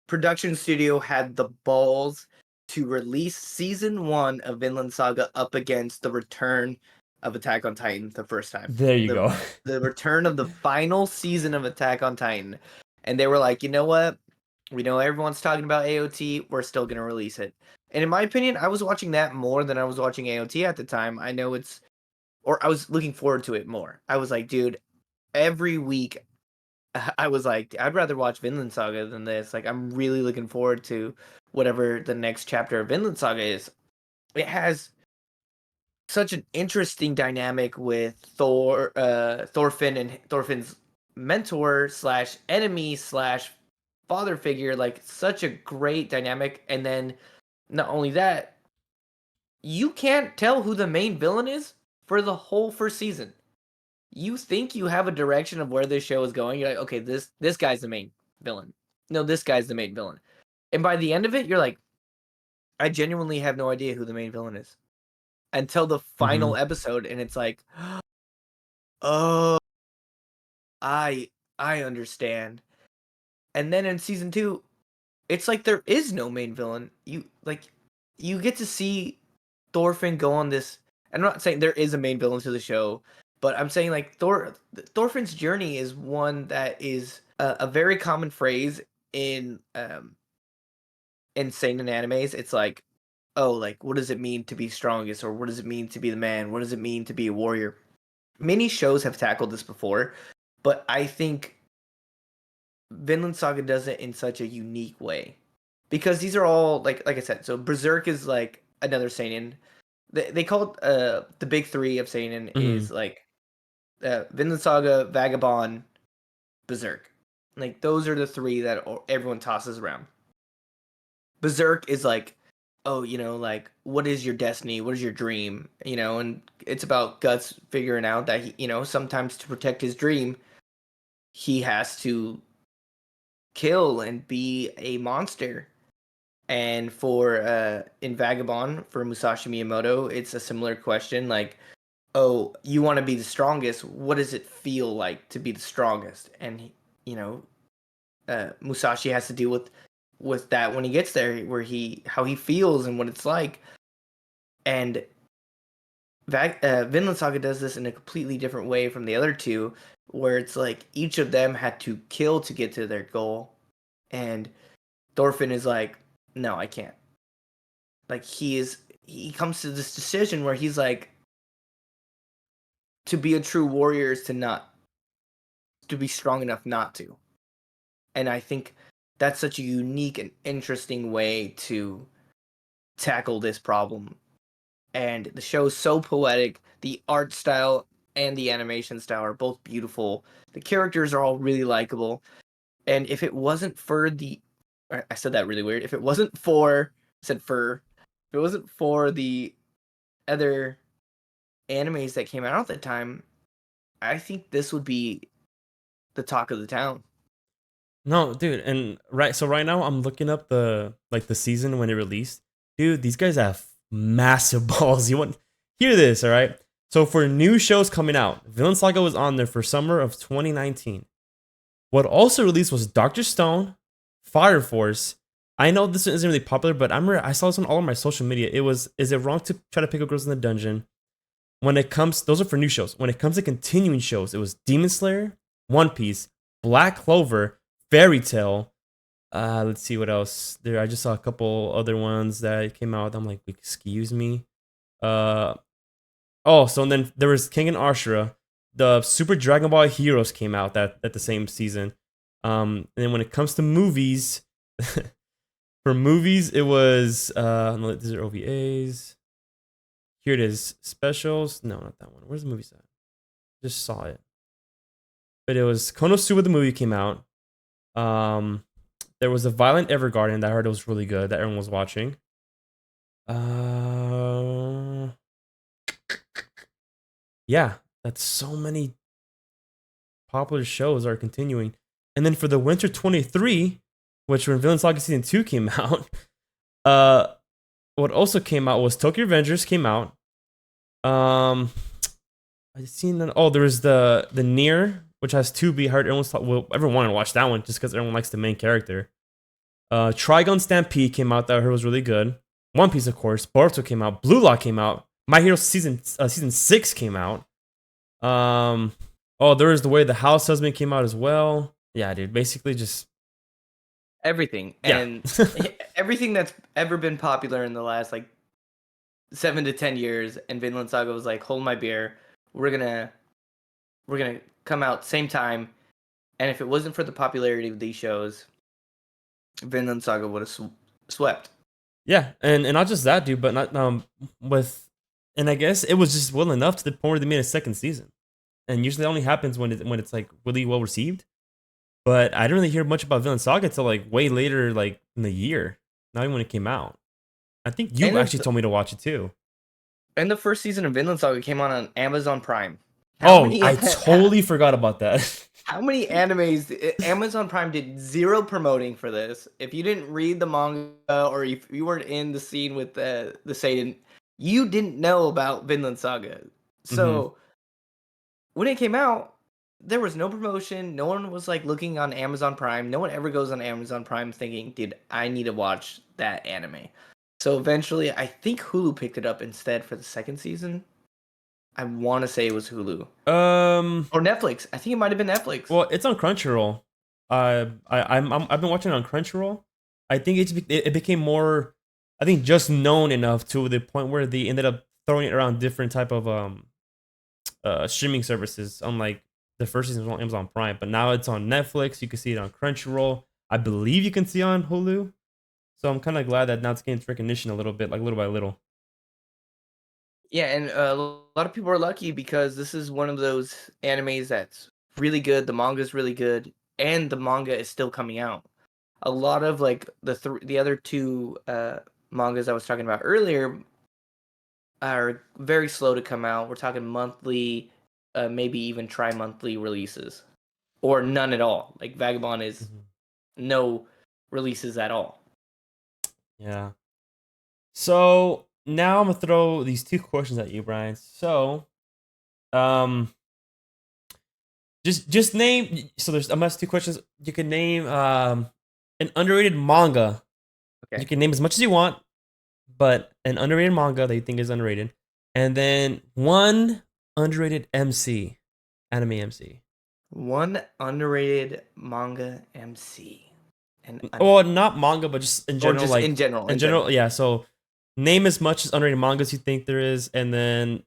S1: production studio had the balls to release season 1 of Vinland Saga up against the return of Attack on Titan the first time.
S2: There you
S1: The
S2: go.
S1: the return of the final season of Attack on Titan. And they were like, you know what? We know everyone's talking about AOT. We're still going to release it. And in my opinion, I was watching that more than I was watching AOT at the time. I know or I was looking forward to it more. I was like, dude, every week I was like, I'd rather watch Vinland Saga than this. Like, I'm really looking forward to whatever the next chapter of Vinland Saga is. It has such an interesting dynamic with Thorfinn and Thorfinn's mentor slash enemy slash father figure. Like, such a great dynamic. And then not only that, you can't tell who the main villain is for the whole first season. You think you have a direction of where this show is going. You're like, okay, this guy's the main villain. No, this guy's the main villain. And by the end of it, you're like, I genuinely have no idea who the main villain is until the
S2: Hmm.
S1: final episode, and it's like, oh, I I understand. And then in season 2, it's like there is no main villain. You get to see Thorfinn go on this. I'm not saying there is a main villain to the show, but I'm saying like Thorfinn's journey is one that is a very common phrase in seinen animes. It's like, oh, like what does it mean to be strongest, or what does it mean to be the man? What does it mean to be a warrior? Many shows have tackled this before, but I think Vinland Saga does it in such a unique way because these are all like I said. So Berserk is like another seinen. They call it the big three of seinen
S2: Hmm.
S1: is like Vinland Saga, Vagabond, Berserk. Like those are the three that everyone tosses around. Berserk is like, oh, like what is your destiny? What is your dream? And it's about Guts figuring out that sometimes to protect his dream, he has to kill and be a monster. And for in Vagabond for Musashi Miyamoto, it's a similar question like, oh, you want to be the strongest. What does it feel like to be the strongest? And you know, Musashi has to deal with that when he gets there, where he how he feels and what it's like. And Vinland Saga does this in a completely different way from the other two, where it's like each of them had to kill to get to their goal, and Thorfinn is like, no, I can't. Like he comes to this decision where he's like, to be a true warrior is to be strong enough not to. And I think that's such a unique and interesting way to tackle this problem. And the show is so poetic. The art style and the animation style are both beautiful. The characters are all really likable. And if it wasn't for I said that really weird. If it wasn't for, I said for, if it wasn't for the other animes that came out at the time, I think this would be the talk of the town.
S2: No, dude, and right now I'm looking up the season when it released. Dude, these guys have massive balls. You want hear this, all right? So for new shows coming out, Villain Saga was on there for summer of 2019. What also released was Doctor Stone, Fire Force. I know this isn't really popular, but I saw this on all of my social media. It was Is It Wrong to Try to Pick Up Girls in the Dungeon? When it comes, those are for new shows. When it comes to continuing shows, it was Demon Slayer, One Piece, Black Clover, Fairy Tale. Let's see what else there. I just saw a couple other ones that came out. I'm like, excuse me. Uh so and then there was King and Ashura. The Super Dragon Ball Heroes came out that at the same season. And then when it comes to movies, for movies it was these are OVAs. Here it is. Specials. No, not that one. Where's the movie set? Just saw it. But it was Konosuba, the movie came out. There was a Violent Evergarden that I heard was really good that everyone was watching. Yeah, that's so many popular shows are continuing. And then for the Winter 23, which when Villain Saga Season 2 came out, what also came out was Tokyo Revengers came out. I seen that. Oh, there was the Near, which has 2B. Heard everyone wanted to watch that one just because everyone likes the main character. Trigun Stampede came out that I heard was really good. One Piece, of course. Boruto came out. Blue Lock came out. My Hero season 6 came out. Oh, there was The Way the House Husband came out as well. Yeah, dude. Basically, just
S1: Everything.
S2: yeah.
S1: And everything that's ever been popular in the last like 7 to 10 years. And Vinland Saga was like, hold my beer. We're gonna come out same time. And if it wasn't for the popularity of these shows, Vinland Saga would have swept.
S2: Yeah, and not just that, dude, but not with, and I guess it was just well enough to the point where they made a second season. And usually that only happens when it's like really well received. But I didn't really hear much about Villain Saga until like way later, like in the year, not even when it came out. I think you
S1: And
S2: actually told me to watch it too.
S1: and the first season of Vinland Saga came on Amazon Prime.
S2: I totally forgot about that.
S1: How many animes? Amazon Prime did zero promoting for this. If you didn't read the manga or if you weren't in the scene with the Satan, you didn't know about Vinland Saga.
S2: Hmm.
S1: So when it came out, there was no promotion. No one was like looking on Amazon Prime. No one ever goes on Amazon Prime thinking, "Dude, I need to watch that anime." So eventually, I think Hulu picked it up instead for the second season. I want to say it was Hulu or Netflix. I think it might have been Netflix.
S2: Well, it's on Crunchyroll. I've been watching it on Crunchyroll. I think it became more, I think, just known enough to the point where they ended up throwing it around different type of streaming services. Unlike the first season was on Amazon Prime, but now it's on Netflix. You can see it on Crunchyroll. I believe you can see it on Hulu. So I'm kind of glad that now it's getting its recognition a little bit, like little by little.
S1: Yeah, and a lot of people are lucky because this is one of those animes that's really good. The manga is really good, and the manga is still coming out. A lot of like the other two mangas I was talking about earlier are very slow to come out. We're talking monthly, maybe even tri-monthly releases, or none at all. Like Vagabond is
S2: Mhm.
S1: no releases at all.
S2: Yeah. So now I'm gonna throw these two questions at you, Brian. So Um, just name. So there's I'm ask two questions. You can name an underrated manga. You
S1: Okay.
S2: can name as much as you want, but an underrated manga that you think is underrated, and then one underrated MC, anime MC.
S1: One underrated manga MC. And
S2: Well, not manga, but just in
S1: or
S2: general,
S1: just
S2: like
S1: in general,
S2: in
S1: in
S2: general,
S1: general.
S2: yeah. So name as much as underrated mangas you think there is, and then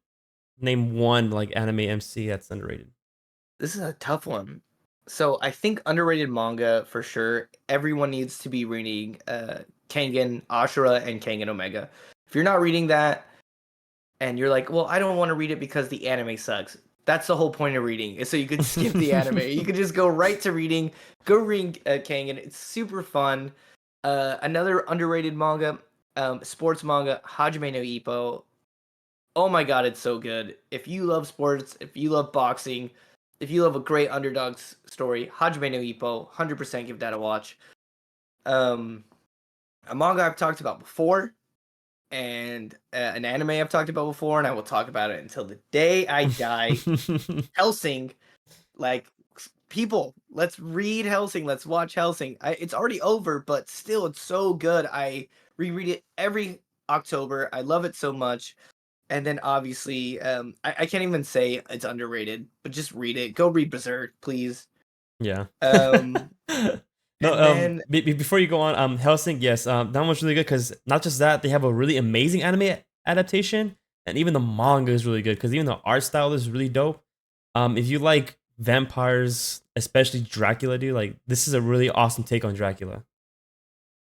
S2: name one like anime MC that's underrated.
S1: This is a tough one. So I think underrated manga for sure. Everyone needs to be reading Kengan Ashura and Kengan Omega. If you're not reading that and you're like, well, I don't want to read it because the anime sucks. That's the whole point of reading, is so you could skip the anime. You could just go right to reading. Go read Kengan. It's super fun. Another underrated manga, sports manga, Hajime no Ippo. Oh my god, it's so good. If you love sports, if you love boxing, if you love a great underdog story, Hajime no Ippo, 100% give that a watch. Um, a manga I've talked about before, and an anime I've talked about before, and I will talk about it until the day I die. Helsing, like people, let's read Helsing, let's watch Helsing. It's already over, but still, it's so good. I reread it every October. I love it so much. And then obviously, I can't even say it's underrated, but just read it. Go read Berserk, please.
S2: Yeah.
S1: Um,
S2: No,
S1: and then
S2: before you go on, Helsing, yes, that one's really good because not just that, they have a really amazing anime adaptation, and even the manga is really good because even the art style is really dope. If you like vampires, especially Dracula, dude, like this is a really awesome take on Dracula.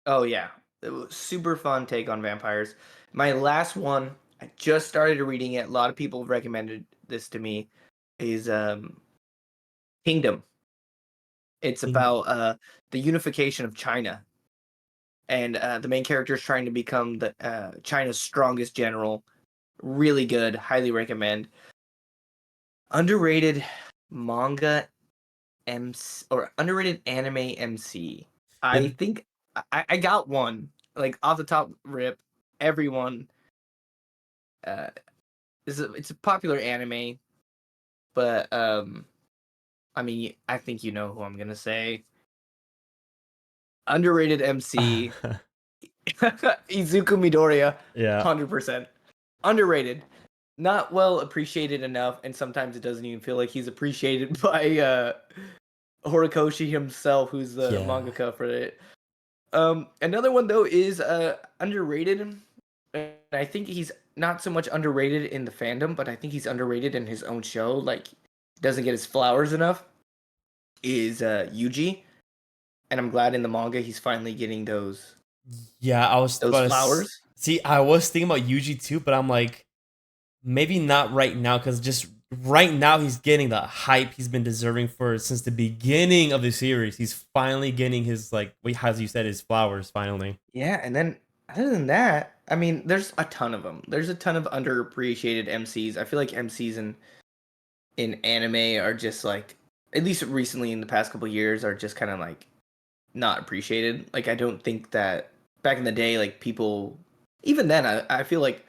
S1: oh yeah, it was super fun take on vampires. My last one, I just started reading it. A lot of people have recommended this to me. Is Kingdom. It's
S2: King-
S1: about the unification of China, and the main character is trying to become the China's strongest general. Really good, highly recommend. Underrated manga MC or underrated anime MC. I
S2: And
S1: think I got one like off the top rip. Everyone, uh, it's a popular anime, but I mean, I think you know who I'm gonna say. Underrated MC Izuku Midoriya,
S2: yeah,
S1: 100% underrated. Not well appreciated enough, and sometimes it doesn't even feel like he's appreciated by Horikoshi himself, who's the
S2: yeah.
S1: mangaka for it. Another one though is underrated, and I think he's not so much underrated in the fandom, but I think he's underrated in his own show. Like, doesn't get his flowers enough. Is Yuji, and I'm glad in the manga he's finally getting
S2: Yeah, I was
S1: those
S2: about to
S1: flowers.
S2: see. I was thinking about Yuji too, but I'm like, maybe not right now because just right now he's getting the hype he's been deserving for since the beginning of the series. He's finally getting his like, wait, as you said, his flowers finally.
S1: Yeah, and then other than that, I mean, there's a ton of them. There's a ton of underappreciated MCs. I feel like MCs in anime are just like, at least recently in the past couple years, are just kind of like not appreciated. Like I don't think that back in the day, like people, even then, I feel like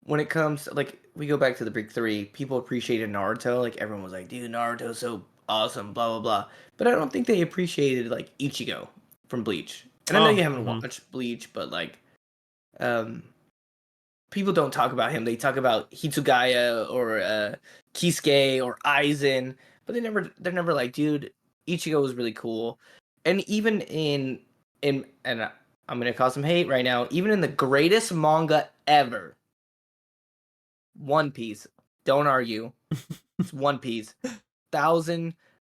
S1: when it comes like we go back to the big three, people appreciated Naruto. Like everyone was like, dude, Naruto's so awesome, blah blah blah. But I don't think they appreciated like Ichigo from Bleach. And I know you
S2: Oh,
S1: haven't watched Bleach, but like um people don't talk about him. They talk about Hitsugaya or Kisuke or Aizen, but they're never like, dude, Ichigo was really cool. And even in and I'm gonna cause some hate right now. Even in the greatest manga ever, One Piece. Don't argue. It's One Piece.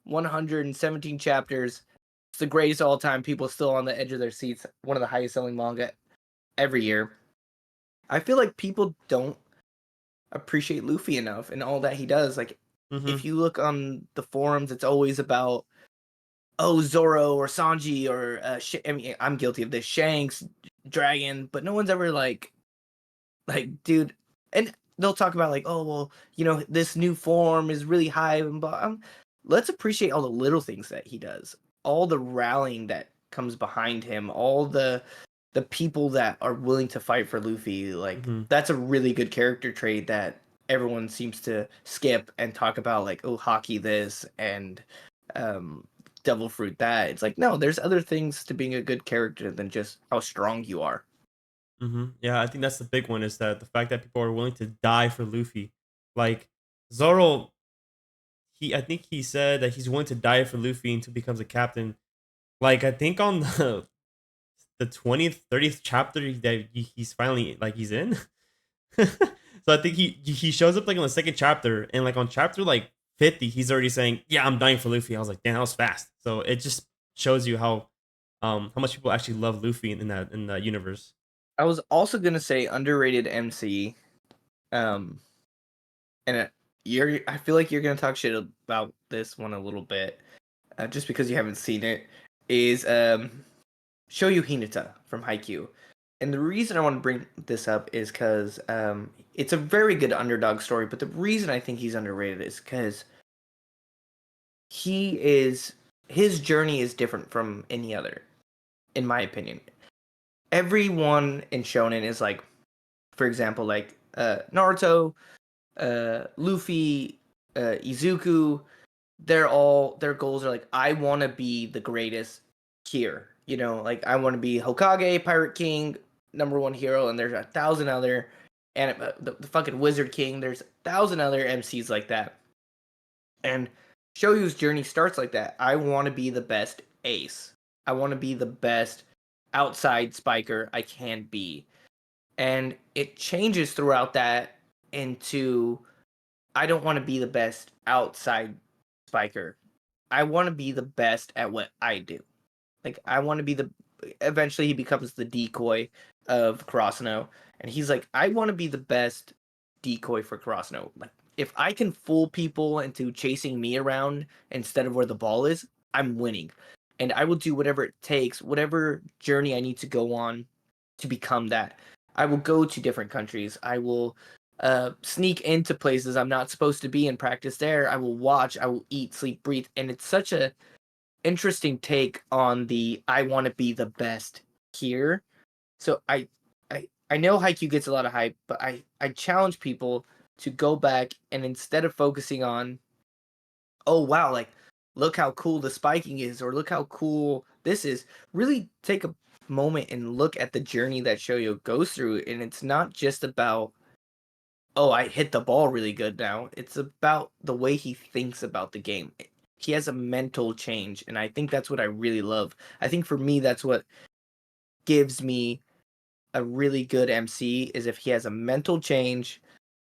S1: 1,117 chapters. It's the greatest all time. People still on the edge of their seats. One of the highest selling manga every year. I feel like people don't appreciate Luffy enough and all that he does. Like,
S2: mm-hmm.
S1: if you look on the forums, it's always about oh Zoro or Sanji or I mean, I'm guilty of this Shanks, Dragon, but no one's ever like dude, and they'll talk about like oh well this new form is really high and blah. Let's appreciate all the little things that he does, all the rallying that comes behind him, all the people that are willing to fight for Luffy. Like
S2: Mm-hmm.
S1: that's a really good character trait that everyone seems to skip and talk about like, oh, hockey this and um, devil fruit that. It's like, no, there's other things to being a good character than just how strong you are.
S2: Yeah, I think that's the big one is that the fact that people are willing to die for Luffy. Like Zoro, I think he said that he's willing to die for Luffy until he becomes a captain. Like I think on the 20th, 30th chapter that he's finally like he's in. So I think he shows up like on the second chapter, and like on chapter like 50, he's already saying, "Yeah, I'm dying for Luffy." I was like, "Damn, that was fast." So it just shows you how much people actually love Luffy in that universe.
S1: I was also gonna say underrated MC. Um, and I feel like you're gonna talk shit about this one a little bit, just because you haven't seen it. Is Shoyu Hinata from Haikyuu. And the reason I want to bring this up is because it's a very good underdog story. But the reason I think he's underrated is because he is his journey is different from any other, in my opinion. Everyone in shonen is like, for example, like Naruto, Luffy, Izuku. Their goals are like, I want to be the greatest here. You know, like I want to be Hokage, Pirate King, number one hero, and there's 1,000 other, and the fucking Wizard King. There's 1,000 other MCs like that. And Shoyu's journey starts like that. I want to be the best ace. I want to be the best outside spiker I can be. And it changes throughout that into I don't want to be the best outside spiker. I want to be the best at what I do. Like I want to be the eventually he becomes the decoy of Kurosano and he's like I want to be the best decoy for Kurosano. Like if I can fool people into chasing me around instead of where the ball is, I'm winning. And I will do whatever it takes, whatever journey I need to go on to become that. I will go to different countries. I will sneak into places I'm not supposed to be and practice there. I will watch. I will eat, sleep, breathe, and it's such a interesting take on the I want to be the best here. So I know Haikyuu gets a lot of hype, but I challenge people to go back and instead of focusing on oh wow, like look how cool the spiking is or look how cool this is, really take a moment and look at the journey that Shoyo goes through and it's not just about oh, I hit the ball really good now. It's about the way he thinks about the game. He has a mental change, and I think that's what I really love. I think for me, that's what gives me a really good MC is if he has a mental change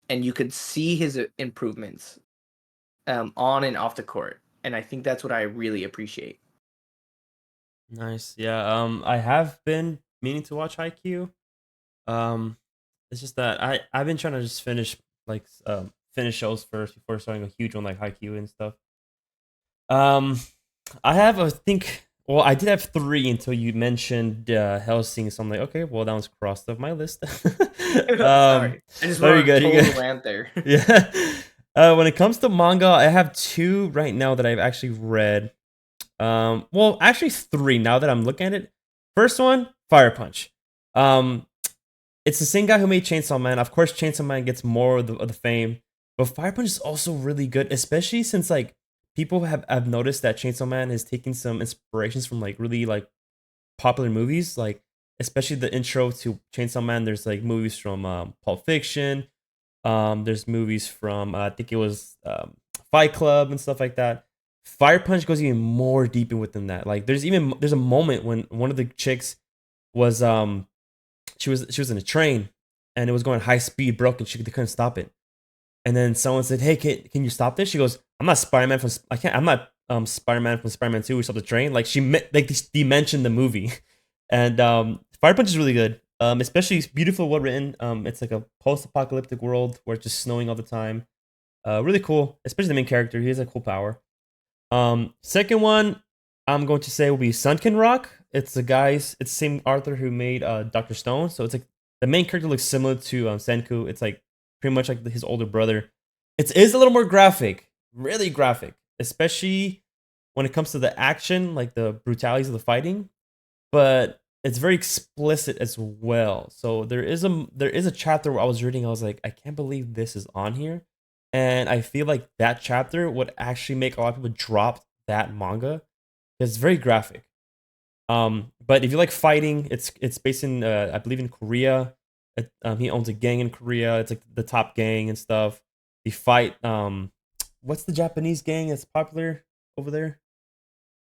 S1: and you could see his improvements on and off the court. And I think that's what I really appreciate.
S2: Nice. Yeah. I have been meaning to watch Haikyuu. Um, it's just that I've been trying to just finish shows first before starting a huge one like Haikyuu and stuff. Um, I have I think well I did have three until you mentioned Hellsing, so I'm like okay, well that one's crossed off my list.
S1: Sorry, I just
S2: Very
S1: went on a
S2: good. You
S1: total
S2: good?
S1: rant there.
S2: Yeah. When it comes to manga, I have two right now that I've actually read. Well, actually three now that I'm looking at it. First one, Fire Punch. Um, it's the same guy who made Chainsaw Man. Of course, Chainsaw Man gets more of the fame, but Fire Punch is also really good, especially since like people have noticed that Chainsaw Man is taking some inspirations from like really like popular movies, like especially the intro to Chainsaw Man. There's like movies from Pulp Fiction. There's movies from I think it was Fight Club and stuff like that. Fire Punch goes even more deep in within that. Like there's a moment when one of the chicks was she was in a train and it was going high speed, broke, and they couldn't stop it. And then someone said, "Hey, can you stop this?" She goes, "I'm not Spider Man from I can't I'm not Spider Man from Spider Man 2 who stopped the train." Like like they mentioned the movie, and Fire Punch is really good. Especially it's beautiful, well written. It's like a post apocalyptic world where it's just snowing all the time. Really cool, especially the main character. He has a cool power. Second one, I'm going to say will be Sunken Rock. It's the same author who made Doctor Stone. So it's like the main character looks similar to Senku. It's like pretty much like his older brother. It is a little more graphic, really graphic, especially when it comes to the action, like the brutalities of the fighting. But it's very explicit as well. So there is a chapter where I was reading, I was like, I can't believe this is on here. And I feel like that chapter would actually make a lot of people drop that manga. It's very graphic. But if you like fighting, it's based in I believe in Korea. He owns a gang in Korea. It's like the top gang and stuff. They fight what's the Japanese gang that's popular over there?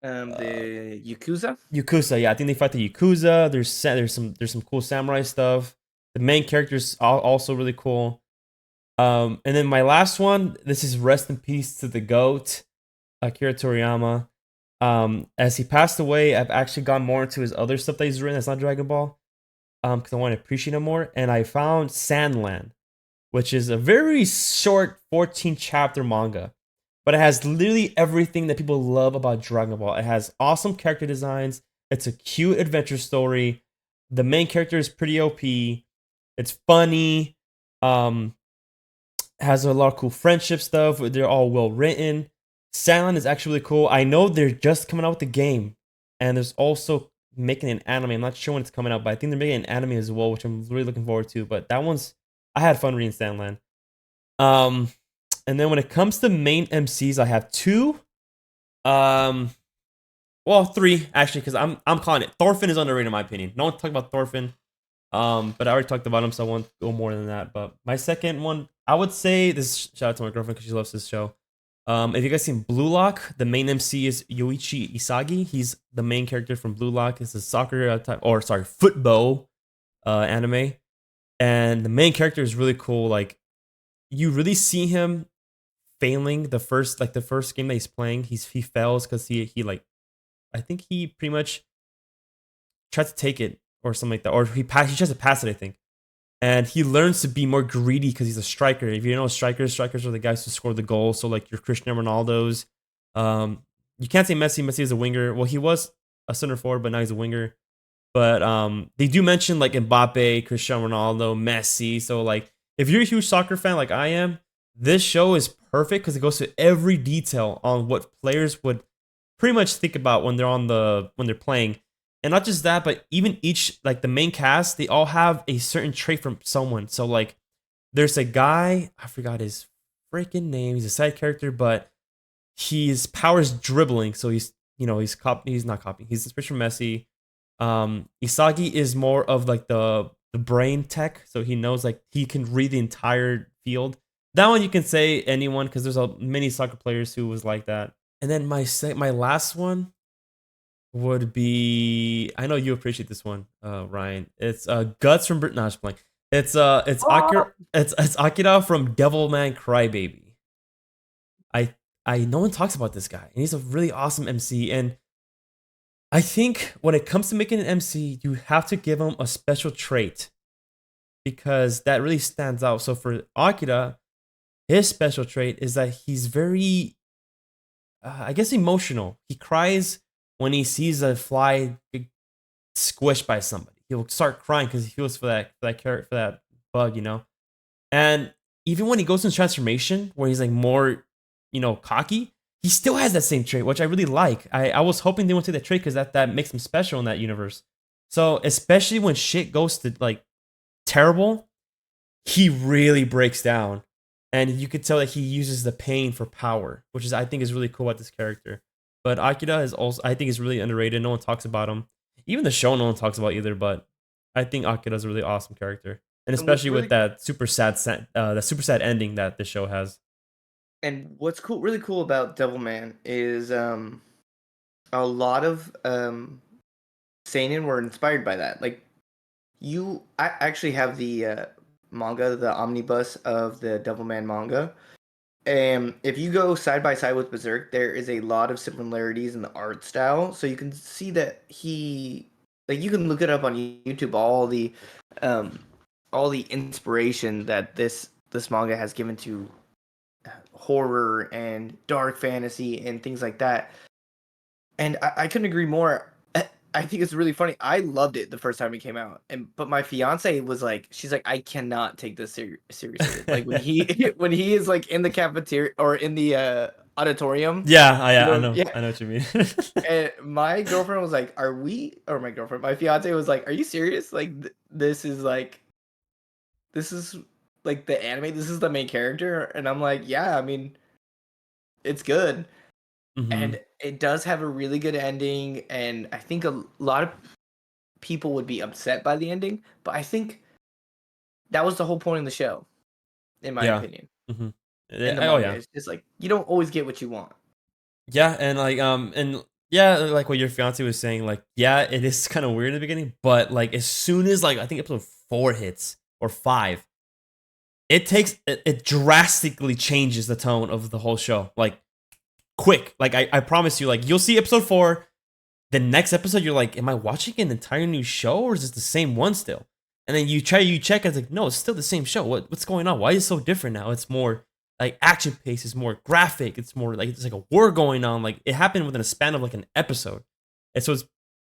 S1: The Yakuza.
S2: Yakuza, yeah, I think they fight the Yakuza. There's some cool samurai stuff. The main character's also really cool. And then my last one, this is rest in peace to the goat, Akira Toriyama. As he passed away, I've actually gone more into his other stuff that he's written that's not Dragon Ball. Because I want to appreciate him more. And I found Sandland, which is a very short 14 chapter manga, but it has literally everything that people love about Dragon Ball. It has awesome character designs. It's a cute adventure story. The main character is pretty OP. It's funny. Um, has a lot of cool friendship stuff. They're all well written. Sandland is actually really cool. I know they're just coming out with the game, and there's also making an anime. I'm not sure when it's coming out, but I think they're making an anime as well, which I'm really looking forward to. But that one's I had fun reading Sandland. Um, and then when it comes to main MCs, I have two. Um, well, three actually, because I'm calling it. Thorfinn is underrated in my opinion. No one talked about Thorfinn. But I already talked about him, so I won't go more than that. But my second one, I would say this. Shout out to my girlfriend because she loves this show. If you guys seen Blue Lock, the main MC is Yoichi Isagi. He's the main character from Blue Lock. It's a soccer type, or sorry, football anime, and the main character is really cool. Like you really see him failing the first game that he's playing. He fails because he like I think he pretty much tried to take it or something like that, or he tries to pass it. I think, and he learns to be more greedy because he's a striker. If you know strikers are the guys who score the goal. So like your Cristiano Ronaldo's. You can't say Messi. Messi is a winger. Well, he was a center forward, but now he's a winger. But they do mention like Mbappe, Cristiano Ronaldo, Messi. So like if you're a huge soccer fan like I am, this show is perfect because it goes to every detail on what players would pretty much think about when they're playing. And not just that, but even each like the main cast, they all have a certain trait from someone. So like there's a guy, I forgot his freaking name. He's a side character, but his power is dribbling. So he's not copying. He's inspired from Messi. Isagi is more of like the brain tech, so he knows like he can read the entire field. That one you can say anyone because there's many soccer players who was like that. And then my last one would be I know you appreciate this one, Ryan. It's Guts from Brit. No, just playing. It's Akira. It's Akira from Devilman Crybaby. I no one talks about this guy, and he's a really awesome MC. And I think when it comes to making an MC, you have to give him a special trait because that really stands out. So for Akira, his special trait is that he's very, I guess, emotional. He cries when he sees a fly get squished by somebody. He'll start crying because he feels for that bug, you know. And even when he goes in transformation, where he's like more, cocky, he still has that same trait, which I really like. I was hoping they would take that trait because that makes him special in that universe. So especially when shit goes to like terrible, he really breaks down, and you could tell that he uses the pain for power, which is I think is really cool about this character. But Akira is also I think is really underrated. No one talks about him. Even the show, no one talks about either. But I think Akira is a really awesome character, and
S1: And what's
S2: especially with
S1: really
S2: that super sad ending that the show has.
S1: what's really cool about Devilman is a lot of seinen were inspired by that. Like I actually have the manga, the omnibus of the Devilman manga. And if you go side by side with Berserk, there is a lot of similarities in the art style. So you can see that like you can look it up on YouTube, um, all the inspiration that this manga has given to horror and dark fantasy and things like that. And I couldn't agree more. I think it's really funny. I loved it the first time it came out, but my fiance was like, she's like, I cannot take this seriously. Like when he when he is like in the cafeteria or in the auditorium. You
S2: Yeah,
S1: know, yeah.
S2: I know what you mean.
S1: And my girlfriend was like, "Are we?" Or my girlfriend, my fiance was like, "Are you serious? Like, this is like the anime. This is the main character." And I'm like, "Yeah, I mean, it's good."
S2: Hmm.
S1: And it does have a really good ending, and I think a lot of people would be upset by the ending, but I think that was the whole point of the show, in my
S2: Yeah.
S1: opinion.
S2: Hmm.
S1: And the
S2: Oh
S1: manga
S2: yeah.
S1: is just like you don't always get what you want.
S2: Yeah, and like and yeah, like what your fiance was saying, like yeah, it is kind of weird in the beginning, but like as soon as like I think episode 4 hits or 5, it drastically changes the tone of the whole show. Like quick. Like I promise you, like you'll see episode 4, the next episode you're like, am I watching an entire new show or is this the same one still? And then you check, it's like, no, it's still the same show. What's going on? Why is it so different now? It's more like action pace, it's more graphic, it's more like it's like a war going on. Like it happened within a span of like an episode. And so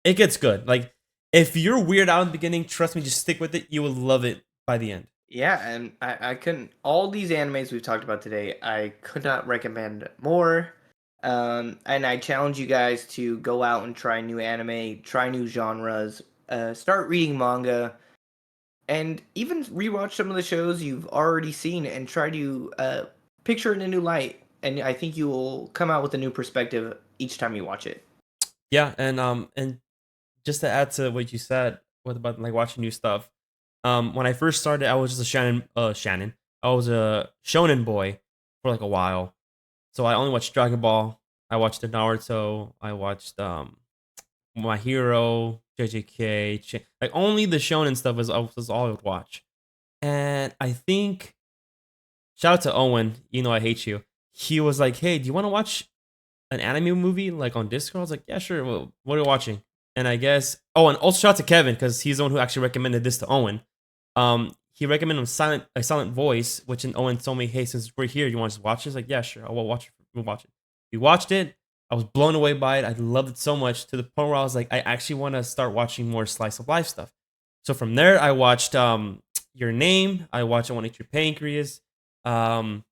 S2: it gets good. Like if you're weird out in the beginning, trust me, just stick with it. You will love it by the end.
S1: Yeah, and I couldn't. All these animes we've talked about today, I could not recommend more. And I challenge you guys to go out and try new anime, try new genres, start reading manga, and even rewatch some of the shows you've already seen and try to picture it in a new light. And I think you will come out with a new perspective each time you watch it.
S2: Yeah, and just to add to what you said, what about like watching new stuff? When I first started, I was just a Shannon. I was a shonen boy for like a while. So I only watched Dragon Ball. I watched the Naruto. I watched My Hero, JJK. Like only the shonen stuff was all I would watch. And I think shout out to Owen. You know I hate you. He was like, "Hey, do you want to watch an anime movie like on Discord?" I was like, "Yeah, sure. Well, what are you watching?" And I guess and also shout out to Kevin because he's the one who actually recommended this to Owen. He recommended a silent voice, which and Owen told me, "Hey, since we're here, you want to just watch this?" Like, yeah, sure, I'll watch it. We'll watch it. We watched it. I was blown away by it. I loved it so much to the point where I was like, I actually want to start watching more slice of life stuff. So from there, I watched Your Name. I watched I Want to Eat Your Pancreas. Um,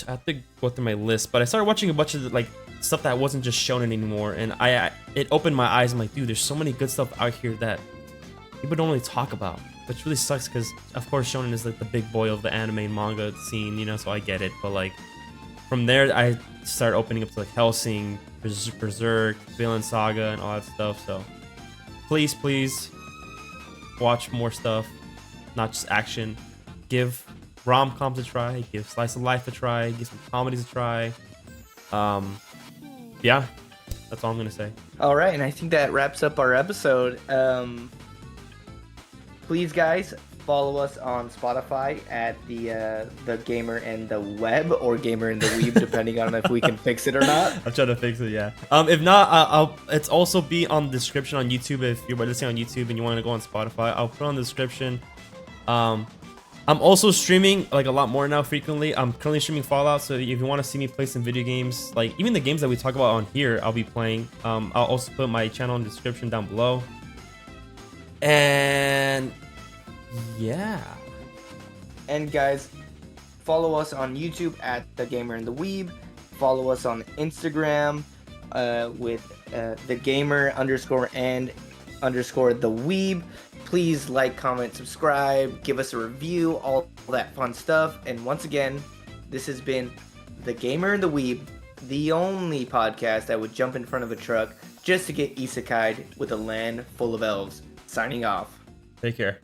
S2: I have to go through my list, but I started watching a bunch of like stuff that wasn't just shonen anymore, and it opened my eyes. I'm like, dude, there's so many good stuff out here that people don't really talk about, which really sucks because of course shonen is like the big boy of the anime and manga scene, you know, so I get it. But like from there, I started opening up to like Hellsing, Berserk, Vinland Saga, and all that stuff. So please watch more stuff, not just action. Give rom-coms a try, give slice of life a try, give some comedies a try. Yeah, that's all I'm gonna say.
S1: All right, and I think that wraps up our episode. Please, guys, follow us on Spotify at the Gamer and the Web or Gamer and the Weeb, depending on if we can fix it or not.
S2: I'm trying to fix it, yeah. If not, I'll it's also be on the description on YouTube. If you're listening on YouTube and you want to go on Spotify, I'll put it on the description. I'm also streaming like a lot more now frequently. I'm currently streaming Fallout, so if you want to see me play some video games, like even the games that we talk about on here, I'll be playing. I'll also put my channel in the description down below. And yeah.
S1: And guys, follow us on YouTube at the Gamer and the Weeb. Follow us on Instagram with the Gamer _and_ the Weeb. Please like, comment, subscribe, give us a review, all that fun stuff. And once again, this has been the Gamer and the Weeb, the only podcast that would jump in front of a truck just to get isekai'd with a land full of elves. Signing off.
S2: Take care.